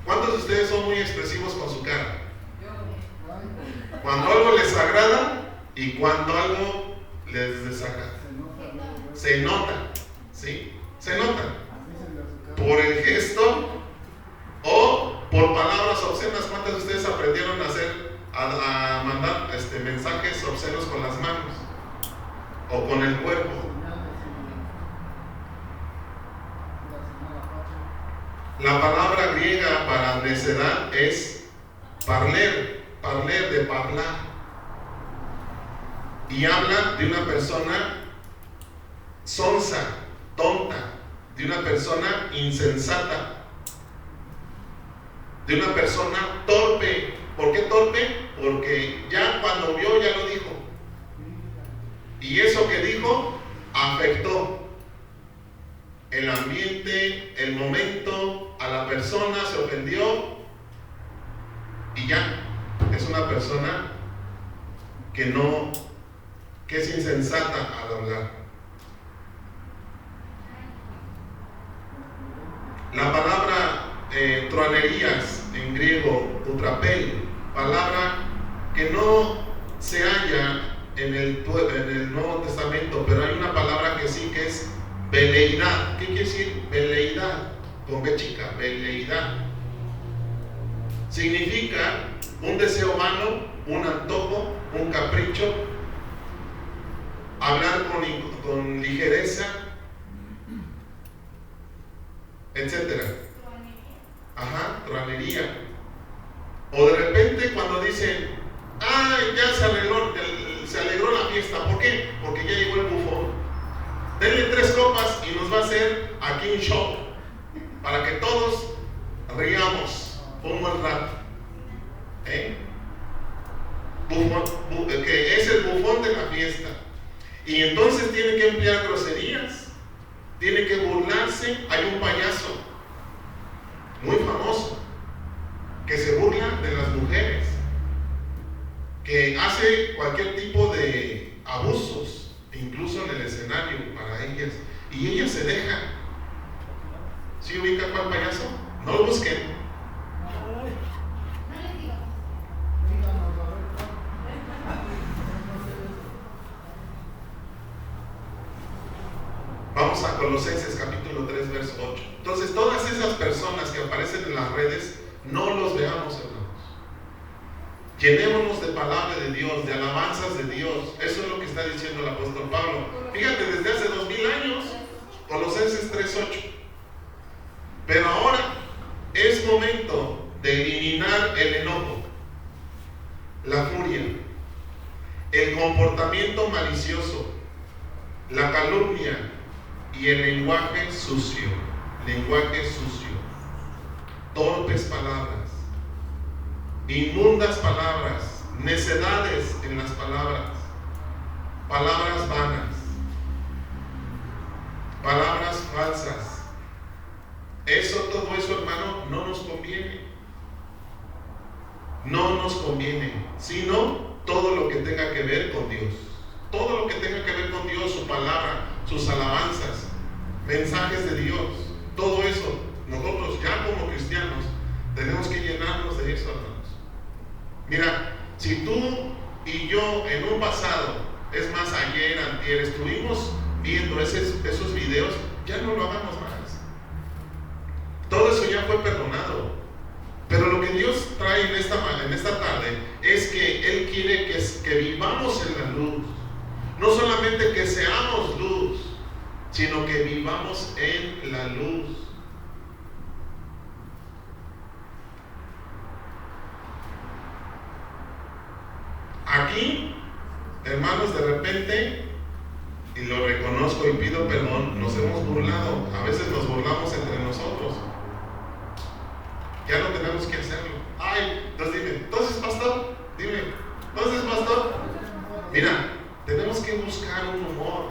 ¿cuántos de ustedes son muy expresivos con su cara? Cuando algo les agrada y cuando algo les desagrada. Se nota, ¿sí? Se nota. Por el gesto o por palabras obscenas. ¿Cuántos de ustedes aprendieron a mandar mensajes obscenos con las manos o con el cuerpo? La palabra griega para necedad es parler de hablar, y habla de una persona sonsa, tonta, de una persona insensata, de una persona torpe. ¿Por qué torpe? Porque ya cuando vio, ya lo dijo, y eso que dijo afectó el ambiente, el momento, a la persona, se ofendió, y ya es una persona que es insensata al hablar. La palabra truanerías en griego, utrapel, palabra que no se halla en el Nuevo Testamento, pero hay una palabra que sí, que es veleidad. ¿Qué quiere decir veleidad? Con B chica, veleidad. Significa un deseo vano, un antojo, un capricho, hablar con ligereza, etcétera. Ajá, truanería. O de repente cuando dicen, ya se alegró la fiesta. ¿Por qué? Porque ya llegó el bufón. Denle 3 copas y nos va a hacer aquí un show para que todos riamos un buen rato. Que es el bufón de la fiesta. Y entonces tiene que emplear groserías, tiene que burlarse. Hay un payaso muy famoso que se burla de las mujeres, que hace cualquier tipo de abusos, incluso en el escenario para ellas, y ellas se dejan. ¿Sí ubica cuál payaso? No lo busquen. Vamos a Colosenses capítulo 3, verso 8. Entonces, todas esas personas que aparecen en las redes, no los veamos, hermanos. Llenémonos de palabra de Dios, de alabanzas de Dios. Eso es lo que está diciendo el apóstol Pablo. Fíjate, desde hace 2000 años, Colosenses 3, 8. Pero ahora es momento de eliminar el enojo, la furia, el comportamiento malicioso, la calumnia y el lenguaje sucio, torpes palabras, inmundas palabras, necedades en las palabras, palabras vanas, palabras falsas, Todo eso, hermano, no nos conviene. No nos conviene, sino todo lo que tenga que ver con Dios. Todo lo que tenga que ver con Dios, su palabra, sus alabanzas, mensajes de Dios, todo eso, nosotros ya como cristianos tenemos que llenarnos de eso, hermanos. Mira, si tú y yo en un pasado, es más, ayer, antier, estuvimos viendo esos videos, ya no lo hagamos más. Todo eso ya fue perdonado. Pero lo que Dios trae en esta tarde es que Él quiere que vivamos en la luz. No solamente que seamos luz, sino que vivamos en la luz. Aquí, hermanos, de repente, y lo reconozco y pido perdón, nos hemos burlado. A veces nos burlamos entre nosotros. Ya no tenemos que hacerlo. Ay, entonces dime, entonces pastor, mira, tenemos que buscar un humor.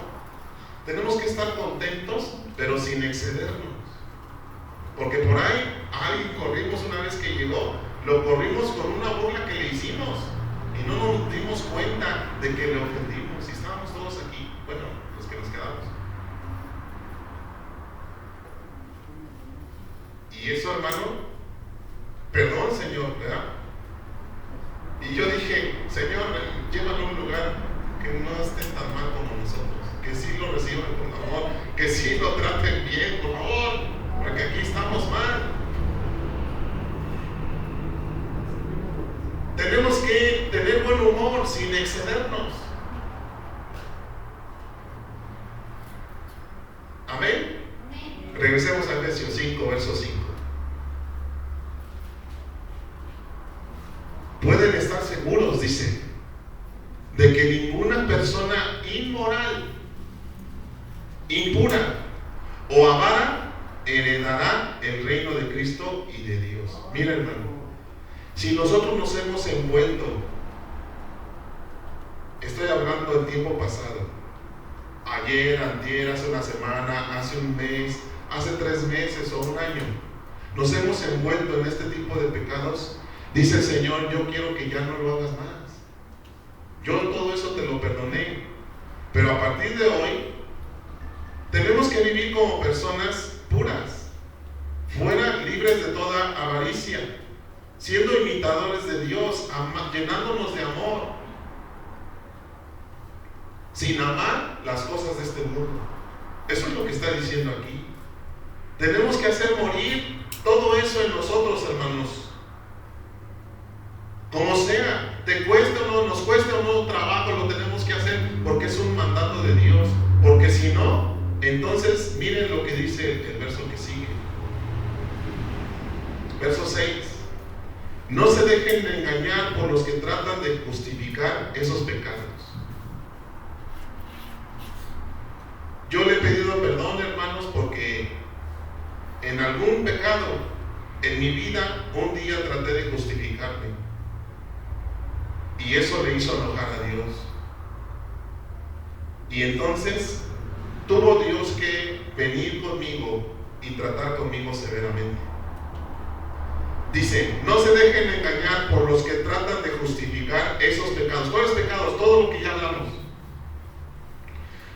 Tenemos que estar contentos, pero sin excedernos. Porque por ahí, alguien corrimos una vez que llegó, lo corrimos con una burla que le hicimos. Y no nos dimos cuenta de que le ofendimos. Y estábamos todos aquí, bueno, los que nos quedamos. Y eso, hermano, perdón, Señor, ¿verdad? Y yo dije, Señor, llévalo a un lugar que no esté tan mal como nosotros, que sí lo reciban con amor, que sí lo traten bien, por favor, porque aquí estamos mal. Tenemos que tener buen humor sin excedernos. Amén. Regresemos a Efesios 5, verso 5. Pueden estar seguros, dice, de que ninguna persona inmoral, impura o avara heredará el reino de Cristo y de Dios. Mira, hermano, si nosotros nos hemos envuelto, estoy hablando del tiempo pasado, ayer, antier, hace una semana, hace un mes, hace 3 meses o un año, nos hemos envuelto en este tipo de pecados. Dice el Señor, yo quiero que ya no lo hagas más. Yo todo eso te lo perdoné. Pero a partir de hoy, tenemos que vivir como personas puras, fuera, libres de toda avaricia, siendo imitadores de Dios, llenándonos de amor, sin amar las cosas de este mundo. Eso es lo que está diciendo aquí. Tenemos que hacer morir todo eso en nosotros, hermanos. Como sea, te cueste o no, nos cueste o no trabajo, lo tenemos que hacer porque es un mandato de Dios. Porque si no, entonces miren lo que dice el verso que sigue. Verso 6. No se dejen de engañar por los que tratan de justificar esos pecados. Yo le he pedido perdón, hermanos, porque en algún pecado en mi vida un día traté de justificarme. Y eso le hizo enojar a Dios. Y entonces tuvo Dios que venir conmigo y tratar conmigo severamente. Dice, no se dejen engañar por los que tratan de justificar esos pecados. ¿Cuáles pecados? Todo lo que ya hablamos.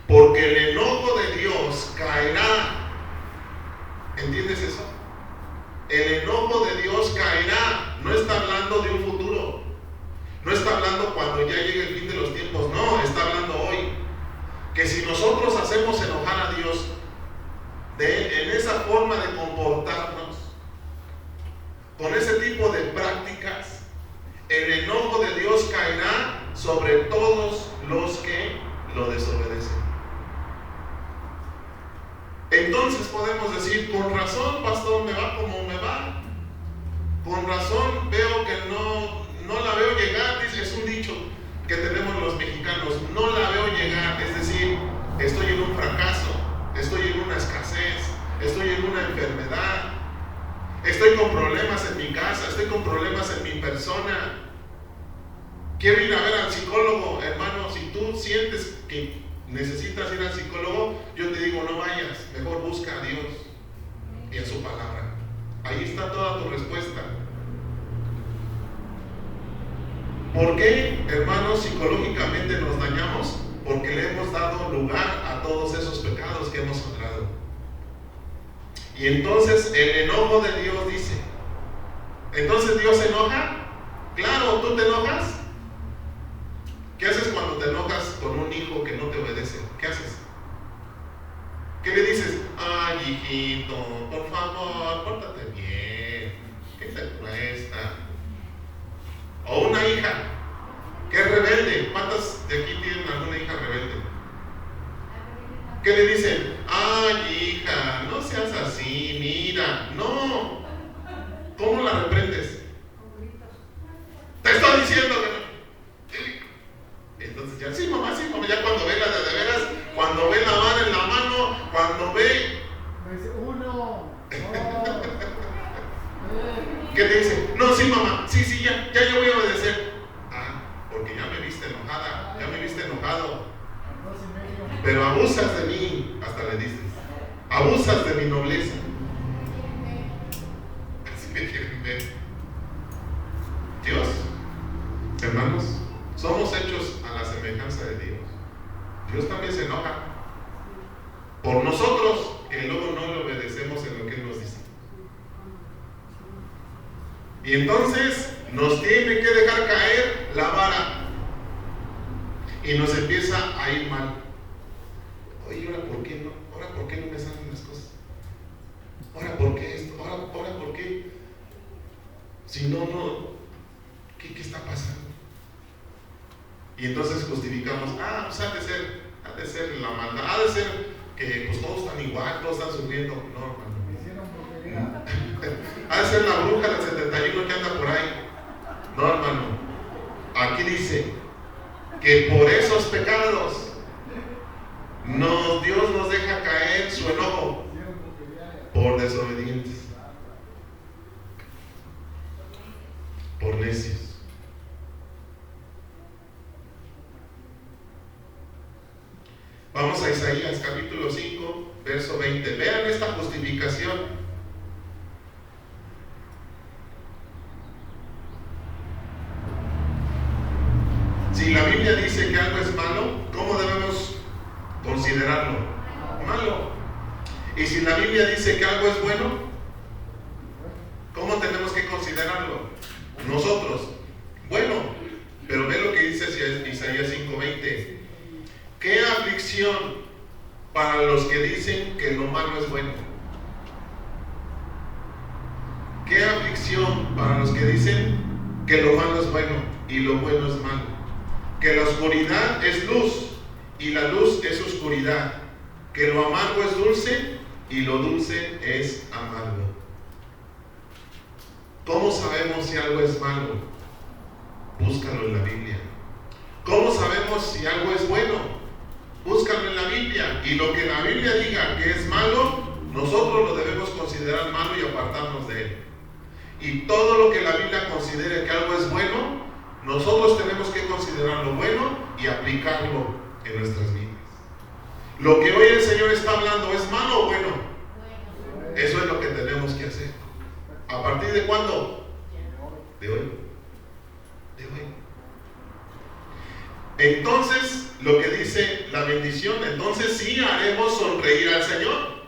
Porque el enojo de Dios caerá. ¿Entiendes eso? El enojo de Dios caerá. No está hablando de un futuro. No está hablando cuando ya llegue el fin de los tiempos. No, está hablando hoy. Que si nosotros hacemos enojar a Dios en esa forma de comportarnos, con ese tipo de prácticas, el enojo de Dios caerá sobre todos los que lo desobedecen. Entonces podemos decir, con razón, pastor, me va como me va. Con razón veo que no la veo llegar. Dice, es un dicho que tenemos los mexicanos, no la veo llegar. Es decir, estoy en un fracaso, estoy en una escasez, estoy en una enfermedad, estoy con problemas en mi casa, estoy con problemas en mi persona. Quiero ir a ver al psicólogo, hermano. Si tú sientes que necesitas ir al psicólogo, yo te digo, no vayas, mejor busca a Dios. y a su palabra. Ahí está toda tu respuesta. ¿Por qué, hermanos, psicológicamente nos dañamos? Porque le hemos dado lugar a todos esos pecados que hemos honrado. Y entonces el enojo de Dios dice, ¿entonces Dios se enoja? Claro, ¿tú te enojas? ¿Qué haces cuando te enojas con un hijo que no te obedece? ¿Qué haces? ¿Qué le dices? Ay, hijito, por favor, pórtate bien. ¿Qué te cuesta? O una hija que es rebelde. ¿Cuántas de aquí tienen alguna hija rebelde? ¿Qué le dicen? Ay, hija, no seas así, mira. No. ¿Cómo la reprendes? Te estoy diciendo que no. Entonces ya, sí mamá, ya cuando ve la de veras, cuando ve la vara en la mano, cuando ve... Uno, ¿Qué te dice? No, sí mamá, sí, ya yo voy a obedecer. Ah, porque ya me viste enojada, ya me viste enojado. Pero abusas de mí, hasta le dices. Abusas de mi nobleza. Así me quieren ver. Dios, hermanos, somos hechos a la semejanza de Dios. Dios también se enoja por nosotros, que luego no le obedecemos en lo que Él nos dice. Y entonces nos tiene que dejar caer la vara y nos empieza a ir mal. Oye, ¿ahora por qué no? ¿Ahora por qué no me salen las cosas? ¿Ahora por qué esto? ¿Ahora por qué? Si no, ¿qué está pasando? Y entonces justificamos, pues ha de ser la maldad, ha de ser que pues todos están igual, todos están sufriendo. No, hermano. Ha de ser la bruja del 71 que anda por ahí. No, hermano. Aquí dice que por esos pecados Dios nos deja caer su enojo por desobedientes, por necios. Vamos a Isaías capítulo 5, verso 20. Vean esta justificación. Si la Biblia dice que algo es malo, ¿cómo debemos considerarlo? Malo. Y si la Biblia dice que algo es bueno, ¿cómo tenemos que considerarlo? Nosotros. Bueno, pero ve lo que dice Isaías 5:20. ¿Qué aflicción para los que dicen que lo malo es bueno? ¿Qué aflicción para los que dicen que lo malo es bueno y lo bueno es malo? Que la oscuridad es luz y la luz es oscuridad. Que lo amargo es dulce y lo dulce es amargo. ¿Cómo sabemos si algo es malo? Búscalo en la Biblia. ¿Cómo sabemos si algo es bueno? Búscalo en la Biblia. Y lo que la Biblia diga que es malo, nosotros lo debemos considerar malo y apartarnos de él. Y todo lo que la Biblia considere que algo es bueno, nosotros tenemos que considerarlo bueno y aplicarlo en nuestras vidas. Lo que hoy el Señor está hablando, ¿es malo o bueno? Eso es lo que tenemos que hacer. ¿A partir de cuándo? De hoy. De hoy. Entonces, lo que dice la bendición, entonces sí haremos sonreír al Señor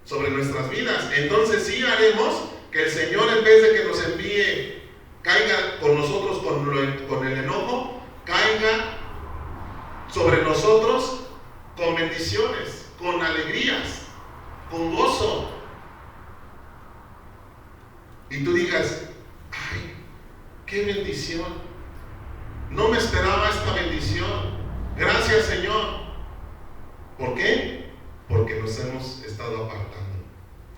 sobre nuestras vidas. Entonces sí haremos que el Señor, en vez de que nos envíe, caiga con nosotros con el enojo, caiga sobre nosotros con bendiciones, con alegrías, con gozo. Y tú digas, ay, qué bendición. No me esperaba esta bendición. Gracias, Señor. ¿Por qué? Porque nos hemos estado apartando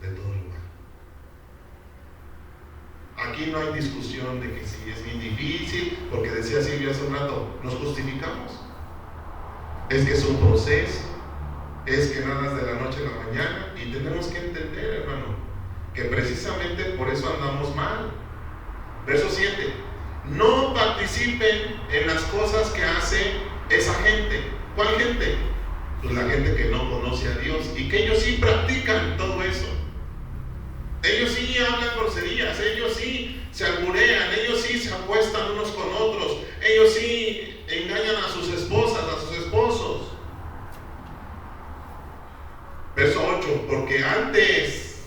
de todo lugar. Aquí no hay discusión de que si es bien difícil, porque decía Silvia hace un rato, nos justificamos. Es que es un proceso, es que nada es de la noche a la mañana, y tenemos que entender, hermano, que precisamente por eso andamos mal. Verso 7. No participen en las cosas que hace esa gente. ¿Cuál gente? Pues la gente que no conoce a Dios y que ellos sí practican todo eso. Ellos sí hablan groserías, ellos sí se alburean, ellos sí se acuestan unos con otros, ellos sí engañan a sus esposas, a sus esposos. Verso 8, porque antes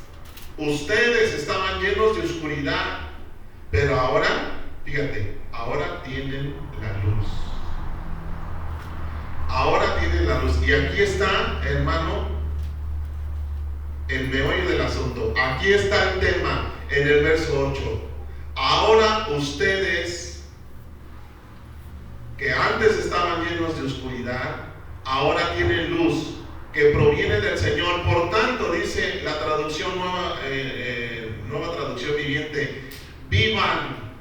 ustedes estaban llenos de oscuridad, pero ahora, fíjate, ahora tienen la luz. Ahora tienen la luz. Y aquí está, hermano, el meollo del asunto. Aquí está el tema en el verso 8. Ahora ustedes, que antes estaban llenos de oscuridad, ahora tienen luz que proviene del Señor. Por tanto, dice la traducción nueva traducción viviente, vivan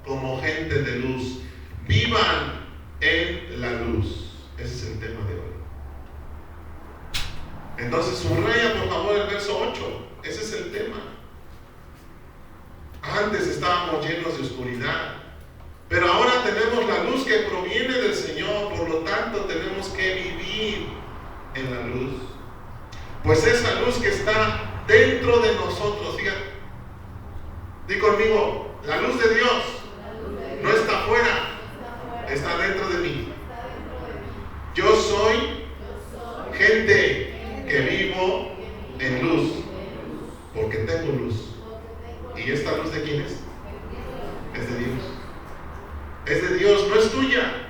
como gente de luz, vivan en la luz. Ese es el tema de hoy. Entonces subraya por favor el verso 8. Ese es el tema. Antes estábamos llenos de oscuridad, pero ahora tenemos la luz que proviene del Señor. Por lo tanto tenemos que vivir en la luz, pues esa luz que está dentro de nosotros, fíjate, di conmigo, la luz de Dios no está afuera, está dentro de mí. Yo soy gente que vivo en luz, porque tengo luz. ¿Y esta luz de quién es? Es de Dios. Es de Dios, no es tuya.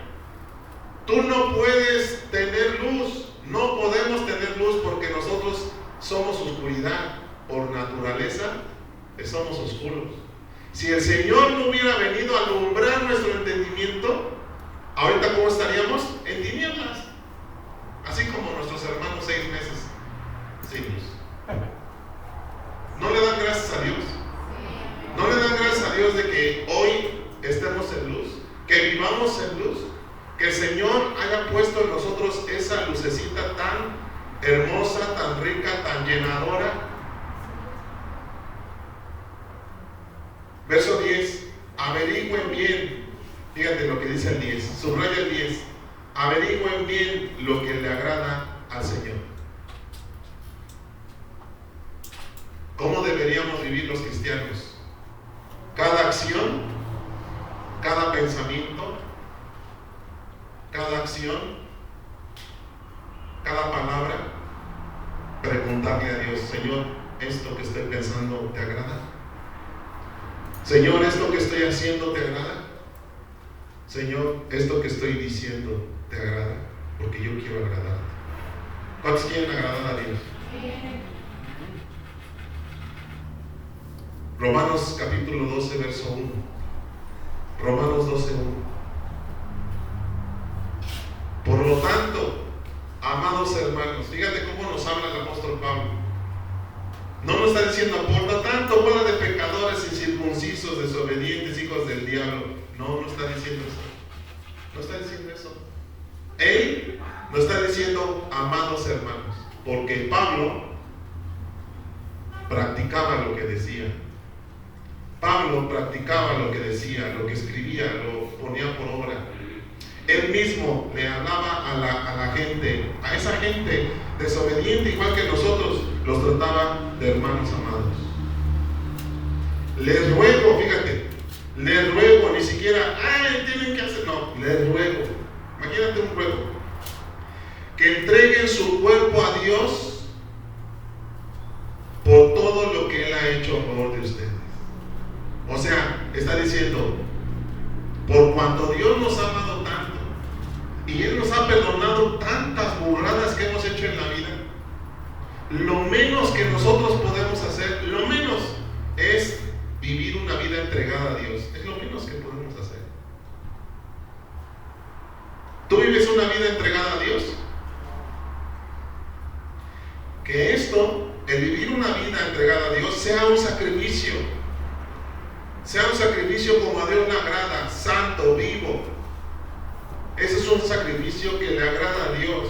Tú no puedes tener luz. No podemos tener luz porque nosotros somos oscuridad. Por naturaleza, somos oscuros. Si el Señor no hubiera venido a alumbrar nuestro entendimiento, ahorita ¿cómo estaríamos? En tinieblas. Así como nuestros hermanos 6 meses sin luz. ¿No le dan gracias a Dios? ¿No le dan gracias a Dios de que hoy estemos en luz? Que vivamos en luz. Que el Señor haya puesto en nosotros esa lucecita tan hermosa, tan rica, tan llenadora. Verso 10. Averigüen bien. Fíjate lo que dice el 10. Subraya el 10. Averigüen bien lo que le agrada al Señor. ¿Cómo deberíamos vivir los cristianos? Cada acción, cada pensamiento, cada acción, cada palabra, preguntarle a Dios: Señor, ¿esto que estoy pensando te agrada? Señor, ¿esto que estoy haciendo te agrada? Señor, ¿esto que estoy diciendo te agrada? Porque yo quiero agradarte. ¿Cuántos quieren agradar a Dios? Romanos capítulo 12, verso 1. Romanos 12, 1. Por lo tanto, amados hermanos, fíjate cómo nos habla el apóstol Pablo. No nos está diciendo, por lo tanto, bola de pecadores, incircuncisos, desobedientes, hijos del diablo. No está diciendo eso. No está diciendo eso. Él nos está diciendo, amados hermanos, porque Pablo practicaba lo que decía. Pablo practicaba lo que decía, lo que escribía, lo ponía por obra. Él mismo le hablaba a la gente, a esa gente desobediente igual que nosotros, los trataba de hermanos amados. Les ruego, fíjate, les ruego, ni siquiera, tienen que hacer, no, les ruego, imagínate un ruego, que entreguen su cuerpo a Dios por todo lo que Él ha hecho a favor de ustedes. O sea, está diciendo, por cuanto Dios nos ha amado tanto y Él nos ha perdonado tantas burradas que hemos hecho en la vida, lo menos que nosotros podemos hacer, lo menos, es vivir una vida entregada a Dios. Es lo menos que podemos hacer. ¿Tú vives una vida entregada a Dios? Que esto, el vivir una vida entregada a Dios, sea un sacrificio. Sea un sacrificio como a Dios le agrada, santo, vivo. Ese es un sacrificio que le agrada a Dios.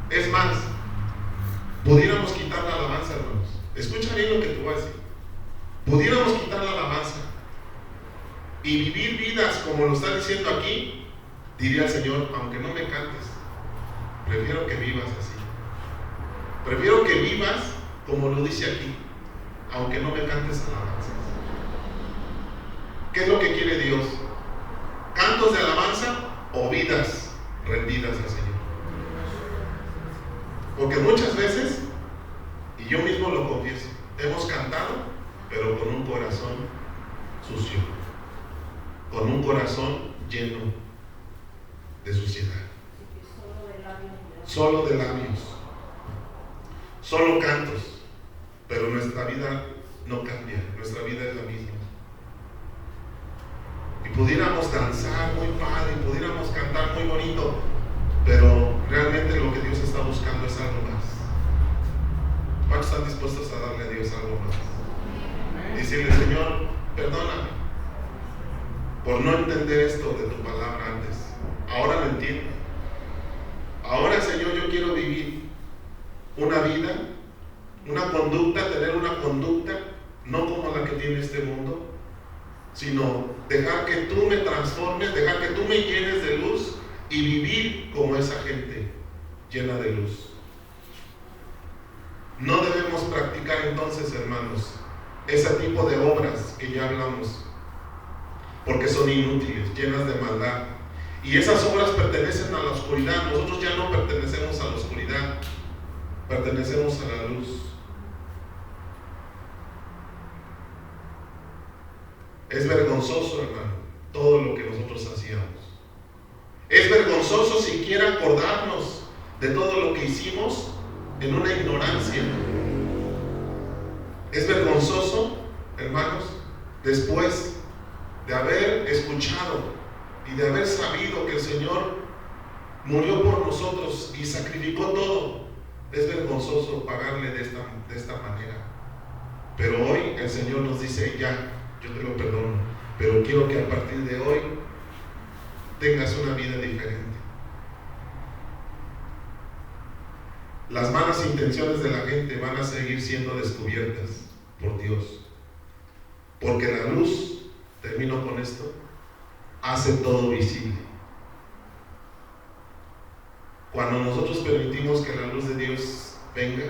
Es más, pudiéramos quitar la alabanza, hermanos. Escucha bien lo que te voy a decir. Pudiéramos quitar la alabanza y vivir vidas como lo está diciendo aquí. Diría el Señor, aunque no me cantes, prefiero que vivas así. Prefiero que vivas como lo dice aquí. aunque no me cantes alabanzas. ¿Qué es lo que quiere Dios? ¿Cantos de alabanza o vidas rendidas al Señor? Porque muchas veces, y yo mismo lo confieso, hemos cantado, pero con un corazón sucio, con un corazón lleno de suciedad. Solo de labios, solo cantos, pero nuestra vida no cambia, nuestra vida es la misma. Y pudiéramos danzar muy padre, y pudiéramos cantar muy bonito, pero realmente lo que Dios está buscando es algo más. ¿Cuántos están dispuestos a darle a Dios algo más? Decirle: Señor, perdóname por no entender esto de tu palabra antes. Ahora lo entiendo. Ahora, Señor, yo quiero vivir una vida, una conducta, tener una conducta no como la que tiene este mundo, sino dejar que tú me transformes, dejar que tú me llenes de luz y vivir como esa gente llena de luz. No debemos practicar entonces, hermanos, ese tipo de obras que ya hablamos, porque son inútiles, llenas de maldad. Y esas obras pertenecen a la oscuridad. Nosotros ya no pertenecemos a la oscuridad, pertenecemos a la luz. Es vergonzoso, hermano, todo lo que nosotros hacíamos. Es vergonzoso siquiera acordarnos de todo lo que hicimos en una ignorancia. Es vergonzoso, hermanos, después de haber escuchado y de haber sabido que el Señor murió por nosotros y sacrificó todo, es vergonzoso pagarle de esta manera. Pero hoy el Señor nos dice: ya, yo te lo perdono, pero quiero que a partir de hoy tengas una vida diferente. Las malas intenciones de la gente van a seguir siendo descubiertas por Dios, porque la luz, termino con esto, hace todo visible. Cuando nosotros permitimos que la luz de Dios venga,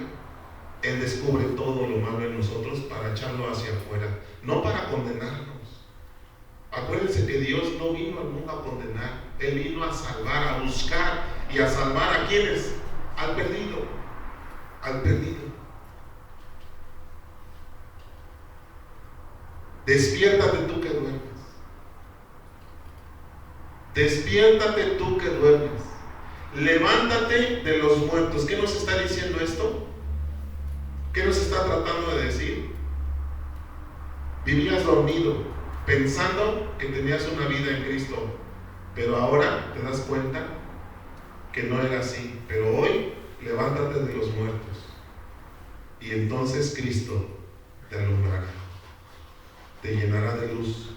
Él descubre todo lo malo en nosotros para echarlo hacia afuera, no para condenarnos. Acuérdense que Dios no vino al mundo a condenar, Él vino a salvar, a buscar y a salvar a quienes, al perdido, al perdido. Despiértate tú que duermes. Despiértate tú que duermes. Levántate de los muertos. ¿Qué nos está diciendo esto? ¿Qué nos está tratando de decir? Vivías dormido, pensando que tenías una vida en Cristo, pero ahora te das cuenta que no era así. Pero hoy, levántate de los muertos, y entonces Cristo te alumbrará, te llenará de luz.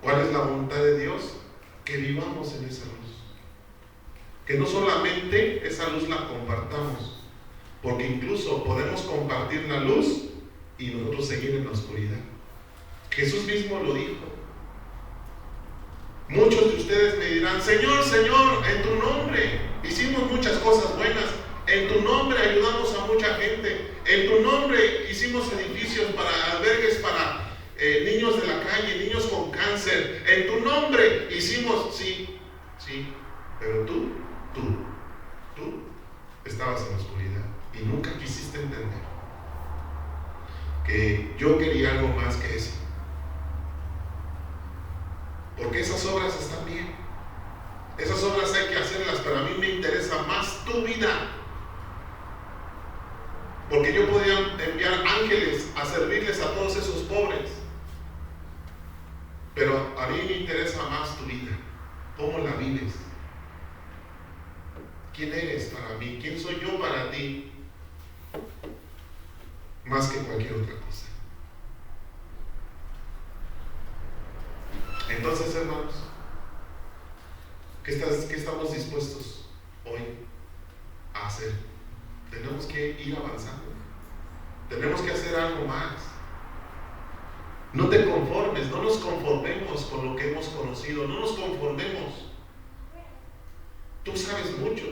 ¿Cuál es la voluntad de Dios? Que vivamos en esa luz, que no solamente esa luz la compartamos, porque incluso podemos compartir la luz y nosotros seguir en la oscuridad. Jesús mismo lo dijo. Muchos de ustedes me dirán: Señor, Señor, en tu nombre hicimos muchas cosas buenas, en tu nombre ayudamos a mucha gente, en tu nombre hicimos edificios para albergues para niños de la calle, niños con cáncer, en tu nombre hicimos, sí, pero tú estabas en la oscuridad y nunca quisiste entender que yo quería algo más que eso. Porque esas obras están bien, esas obras hay que hacerlas, pero a mí me interesa más tu vida. Porque yo podía enviar ángeles a servirles a todos esos pobres, pero a mí me interesa más tu vida. ¿Cómo la vives? ¿Quién eres para mí? ¿Quién soy yo para ti? Más que cualquier otra cosa. Entonces, hermanos, ¿qué estamos dispuestos hoy a hacer? Tenemos que ir avanzando. Tenemos que hacer algo más. No te conformes, no nos conformemos con lo que hemos conocido, no nos conformemos. Tú sabes mucho,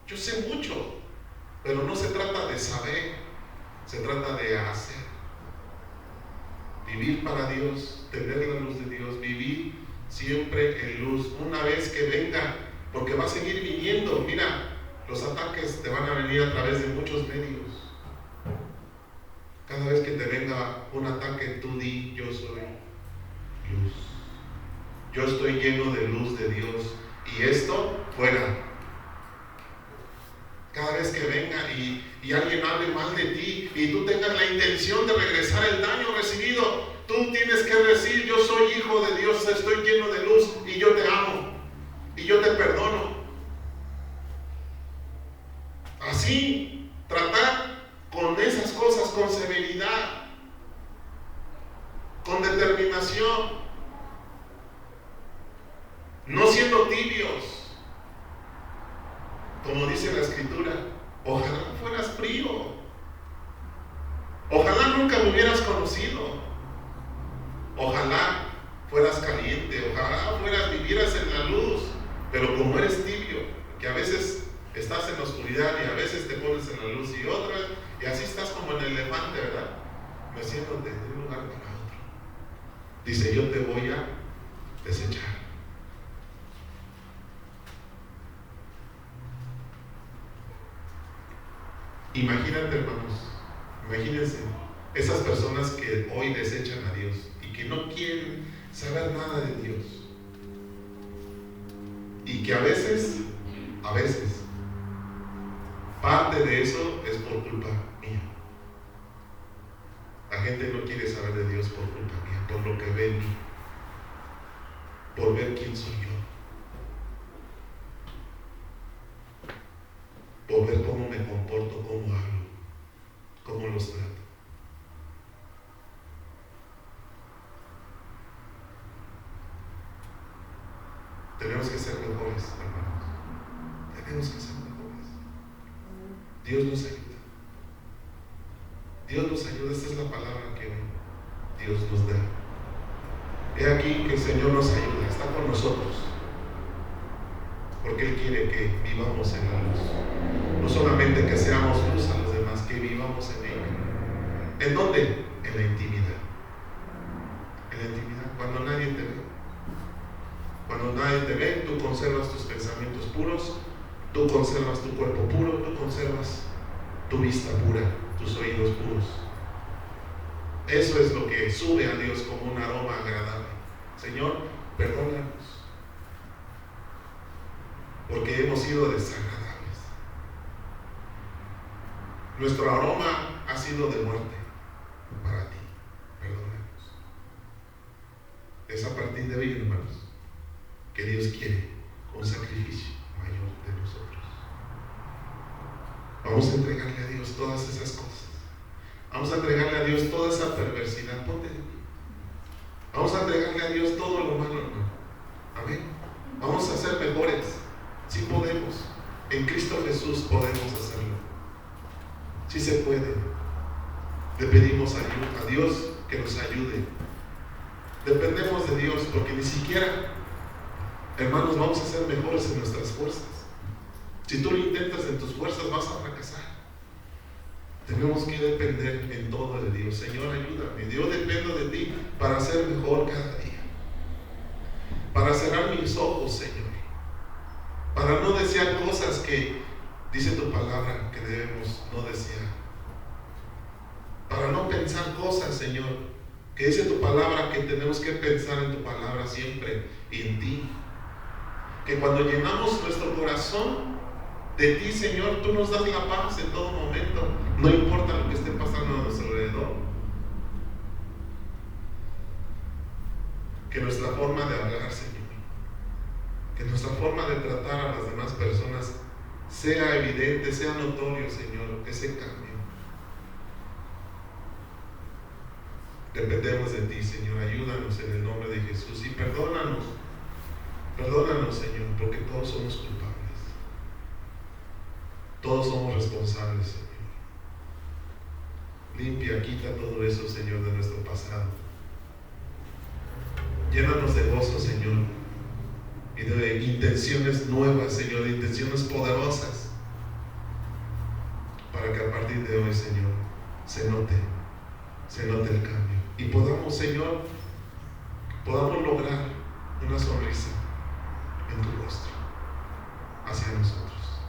yo sé mucho, pero no se trata de saber, se trata de hacer. Vivir para Dios, tener la luz de Dios, vivir siempre en luz. Una vez que venga, porque va a seguir viniendo, mira, los ataques te van a venir a través de muchos medios. Cada vez que te venga un ataque, tú di: yo soy luz. Yo estoy lleno de luz de Dios. Y esto, fuera. Cada vez que venga y alguien hable mal de ti y tú tengas la intención de regresar el daño recibido, tú tienes que decir: yo soy hijo de Dios, estoy lleno de luz y yo te amo y yo te perdono. Así, tratar con esas cosas con severidad, con determinación, no siendo tibios. Como dice la Escritura, ojalá fueras frío, ojalá nunca me hubieras conocido, ojalá fueras caliente, ojalá vivieras en la luz, pero como eres tibio, que a veces estás en la oscuridad y a veces te pones en la luz y otra, y así estás como en el elefante, ¿verdad? Meciéndote de un lugar para otro. Dice: yo te voy a desechar. Imagínate, hermanos, imagínense esas personas que hoy desechan a Dios y que no quieren saber nada de Dios, y que a veces, parte de eso es por culpa mía. La gente no quiere saber de Dios por culpa mía, por lo que ve en mí, por ver quién soy yo, por ver cómo me comporto, cómo hablo, cómo los trato. Tenemos que ser mejores, hermanos. Tenemos que ser mejores. Dios nos ayuda. Dios nos ayuda. Esta es la palabra que hoy Dios nos da. He aquí que el Señor nos ayuda, está con nosotros, porque Él quiere que vivamos en la luz. No solamente que seamos luz a los demás, que vivamos en ella. ¿En dónde? En la intimidad. En la intimidad, cuando nadie te ve. Cuando nadie te ve, tú conservas tus pensamientos puros, tú conservas tu cuerpo puro, tú conservas tu vista pura, tus oídos puros. Eso es lo que sube a Dios como un aroma agradable. Señor, perdónanos, porque hemos sido desagradables. Nuestro aroma ha sido de muerte para ti. Perdónanos. Es a partir de hoy, hermanos, que Dios quiere un sacrificio mayor de nosotros. Vamos a entregarle a Dios todas esas cosas. Vamos a entregarle a Dios toda esa perversidad. Ponte de pie. Vamos a entregarle a Dios todo lo malo, hermano. Amén. Vamos a ser mejores. Sí podemos. En Cristo Jesús podemos hacerlo. Sí se puede. Le pedimos a Dios que nos ayude. Dependemos de Dios, porque ni siquiera, hermanos, vamos a ser mejores en nuestras fuerzas. Si tú lo intentas en tus fuerzas, vas a fracasar. Tenemos que depender en todo de Dios. Señor, ayúdame. Yo dependo de ti para ser mejor cada día. Para cerrar mis ojos, Señor. Para no desear cosas que dice tu palabra que debemos no desear. Para no pensar cosas, Señor, que dice tu palabra que tenemos que pensar en tu palabra siempre y en ti. Que cuando llenamos nuestro corazón de ti, Señor, tú nos das la paz en todo momento, no importa lo que esté pasando a nuestro alrededor. Que nuestra forma de hablar, Señor, que nuestra forma de tratar a las demás personas sea evidente, sea notorio, Señor, ese cambio. Dependemos de ti, Señor. Ayúdanos en el nombre de Jesús y perdónanos, Señor, porque todos somos culpables. Todos somos responsables, Señor. Limpia, quita todo eso, Señor, de nuestro pasado. Llénanos de gozo, Señor, y de intenciones nuevas, Señor, de intenciones poderosas, para que a partir de hoy, Señor, se note el cambio. Y podamos, Señor, lograr una sonrisa en tu rostro hacia nosotros.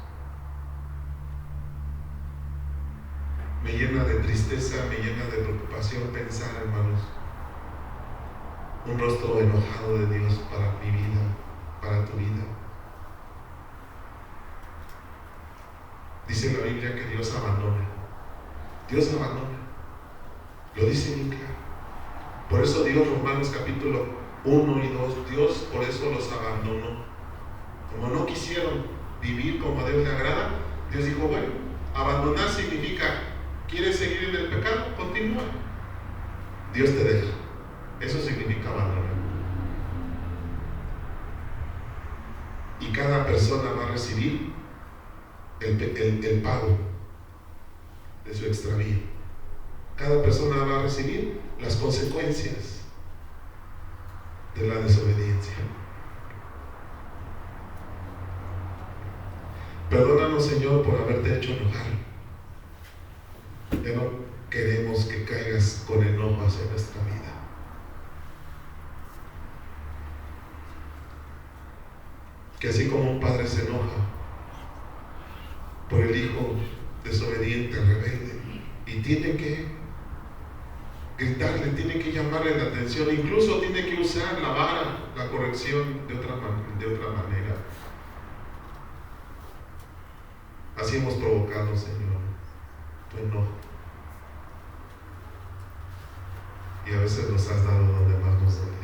Me llena de tristeza, me llena de preocupación pensar, hermanos, un rostro enojado de Dios para mi vida, para tu vida. Dice la Biblia que Dios abandona. Dios abandona. Lo dice muy claro. Por eso Dios, Romanos capítulo 1 y 2, Dios por eso los abandonó. Como no quisieron vivir como a Dios le agrada, Dios dijo, bueno, abandonar significa, ¿quieres seguir en el pecado? Continúa. Dios te deja. Eso significa abandonar. Y cada persona va a recibir el pago de su extravío. Cada persona va a recibir las consecuencias de la desobediencia. Perdónanos, Señor, por haberte hecho enojar. Ya no queremos que caigas con enojo hacia nuestra vida. Que así como un padre se enoja por el hijo desobediente, rebelde, y tiene que gritarle, tiene que llamarle la atención, incluso tiene que usar la vara, la corrección de otra manera. Así hemos provocado, Señor, tu enojo. Y a veces nos has dado donde más nos duele.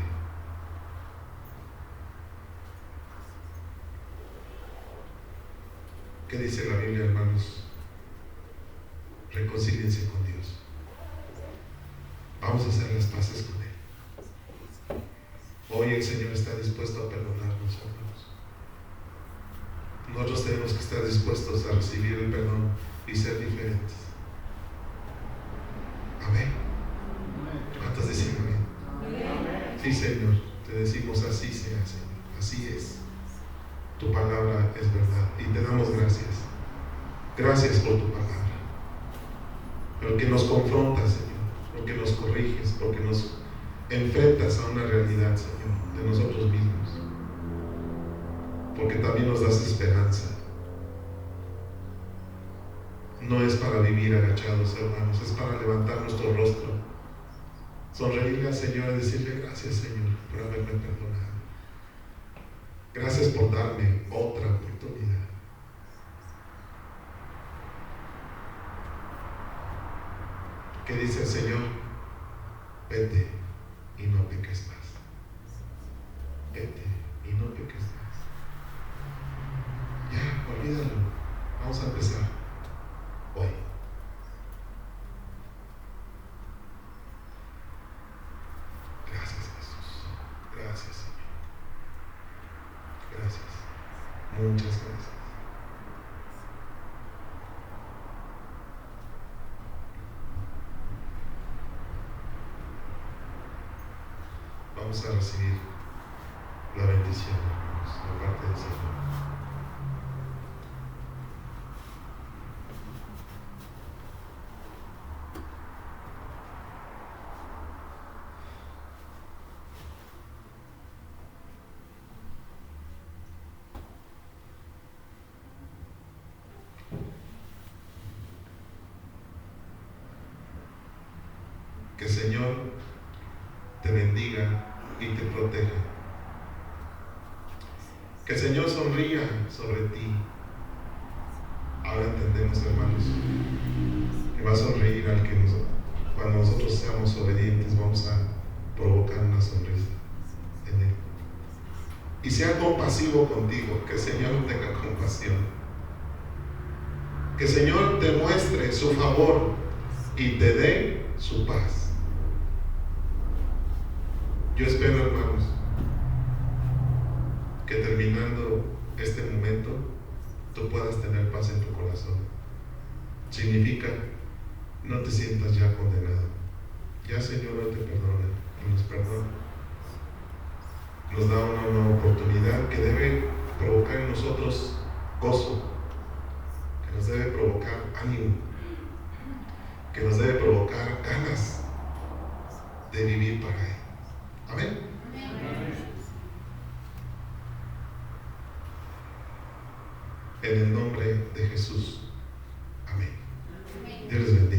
¿Qué dice la Biblia, hermanos? Reconcíliense con Dios. Vamos a hacer las paces con Él. Hoy el Señor está dispuesto a perdonarnos, hermanos. Nosotros tenemos que estar dispuestos a recibir el perdón y ser diferentes. Amén. ¿Cuántos dicen amén? Sí, Señor, te decimos así sea, Señor. Así es. Tu palabra es verdad y te damos gracias. Gracias por tu palabra. Porque nos confrontas, Señor. Porque nos corriges. Porque nos enfrentas a una realidad, Señor, de nosotros mismos. Porque también nos das esperanza. No es para vivir agachados, hermanos, es para levantar nuestro rostro, sonreírle al Señor y decirle gracias, Señor, por haberme perdonado. Gracias por darme otra oportunidad. ¿Qué dice el Señor? Vete y no peques más. Vete y no peques más. Ya, olvídalo. Vamos a empezar hoy. Gracias, Jesús. Gracias, Señor. Gracias. Muchas gracias. Vamos a recibir la bendición, hermanos, de parte del Señor. Que el Señor te bendiga y te proteja. Que el Señor sonría sobre ti. Ahora entendemos, hermanos, que va a sonreír al que cuando nosotros seamos obedientes, vamos a provocar una sonrisa en Él. Y sea compasivo contigo, que el Señor tenga compasión. Que el Señor te muestre su favor y te dé su paz. Yo espero, hermanos, que terminando este momento tú puedas tener paz en tu corazón. Significa, no te sientas ya condenado. Ya Señor hoy te perdona y nos perdona. Nos da una nueva oportunidad que debe provocar en nosotros gozo, que nos debe provocar ánimo, que nos debe provocar ganas de vivir para Él. Amén. En el nombre de Jesús. Amén. Dios les bendiga.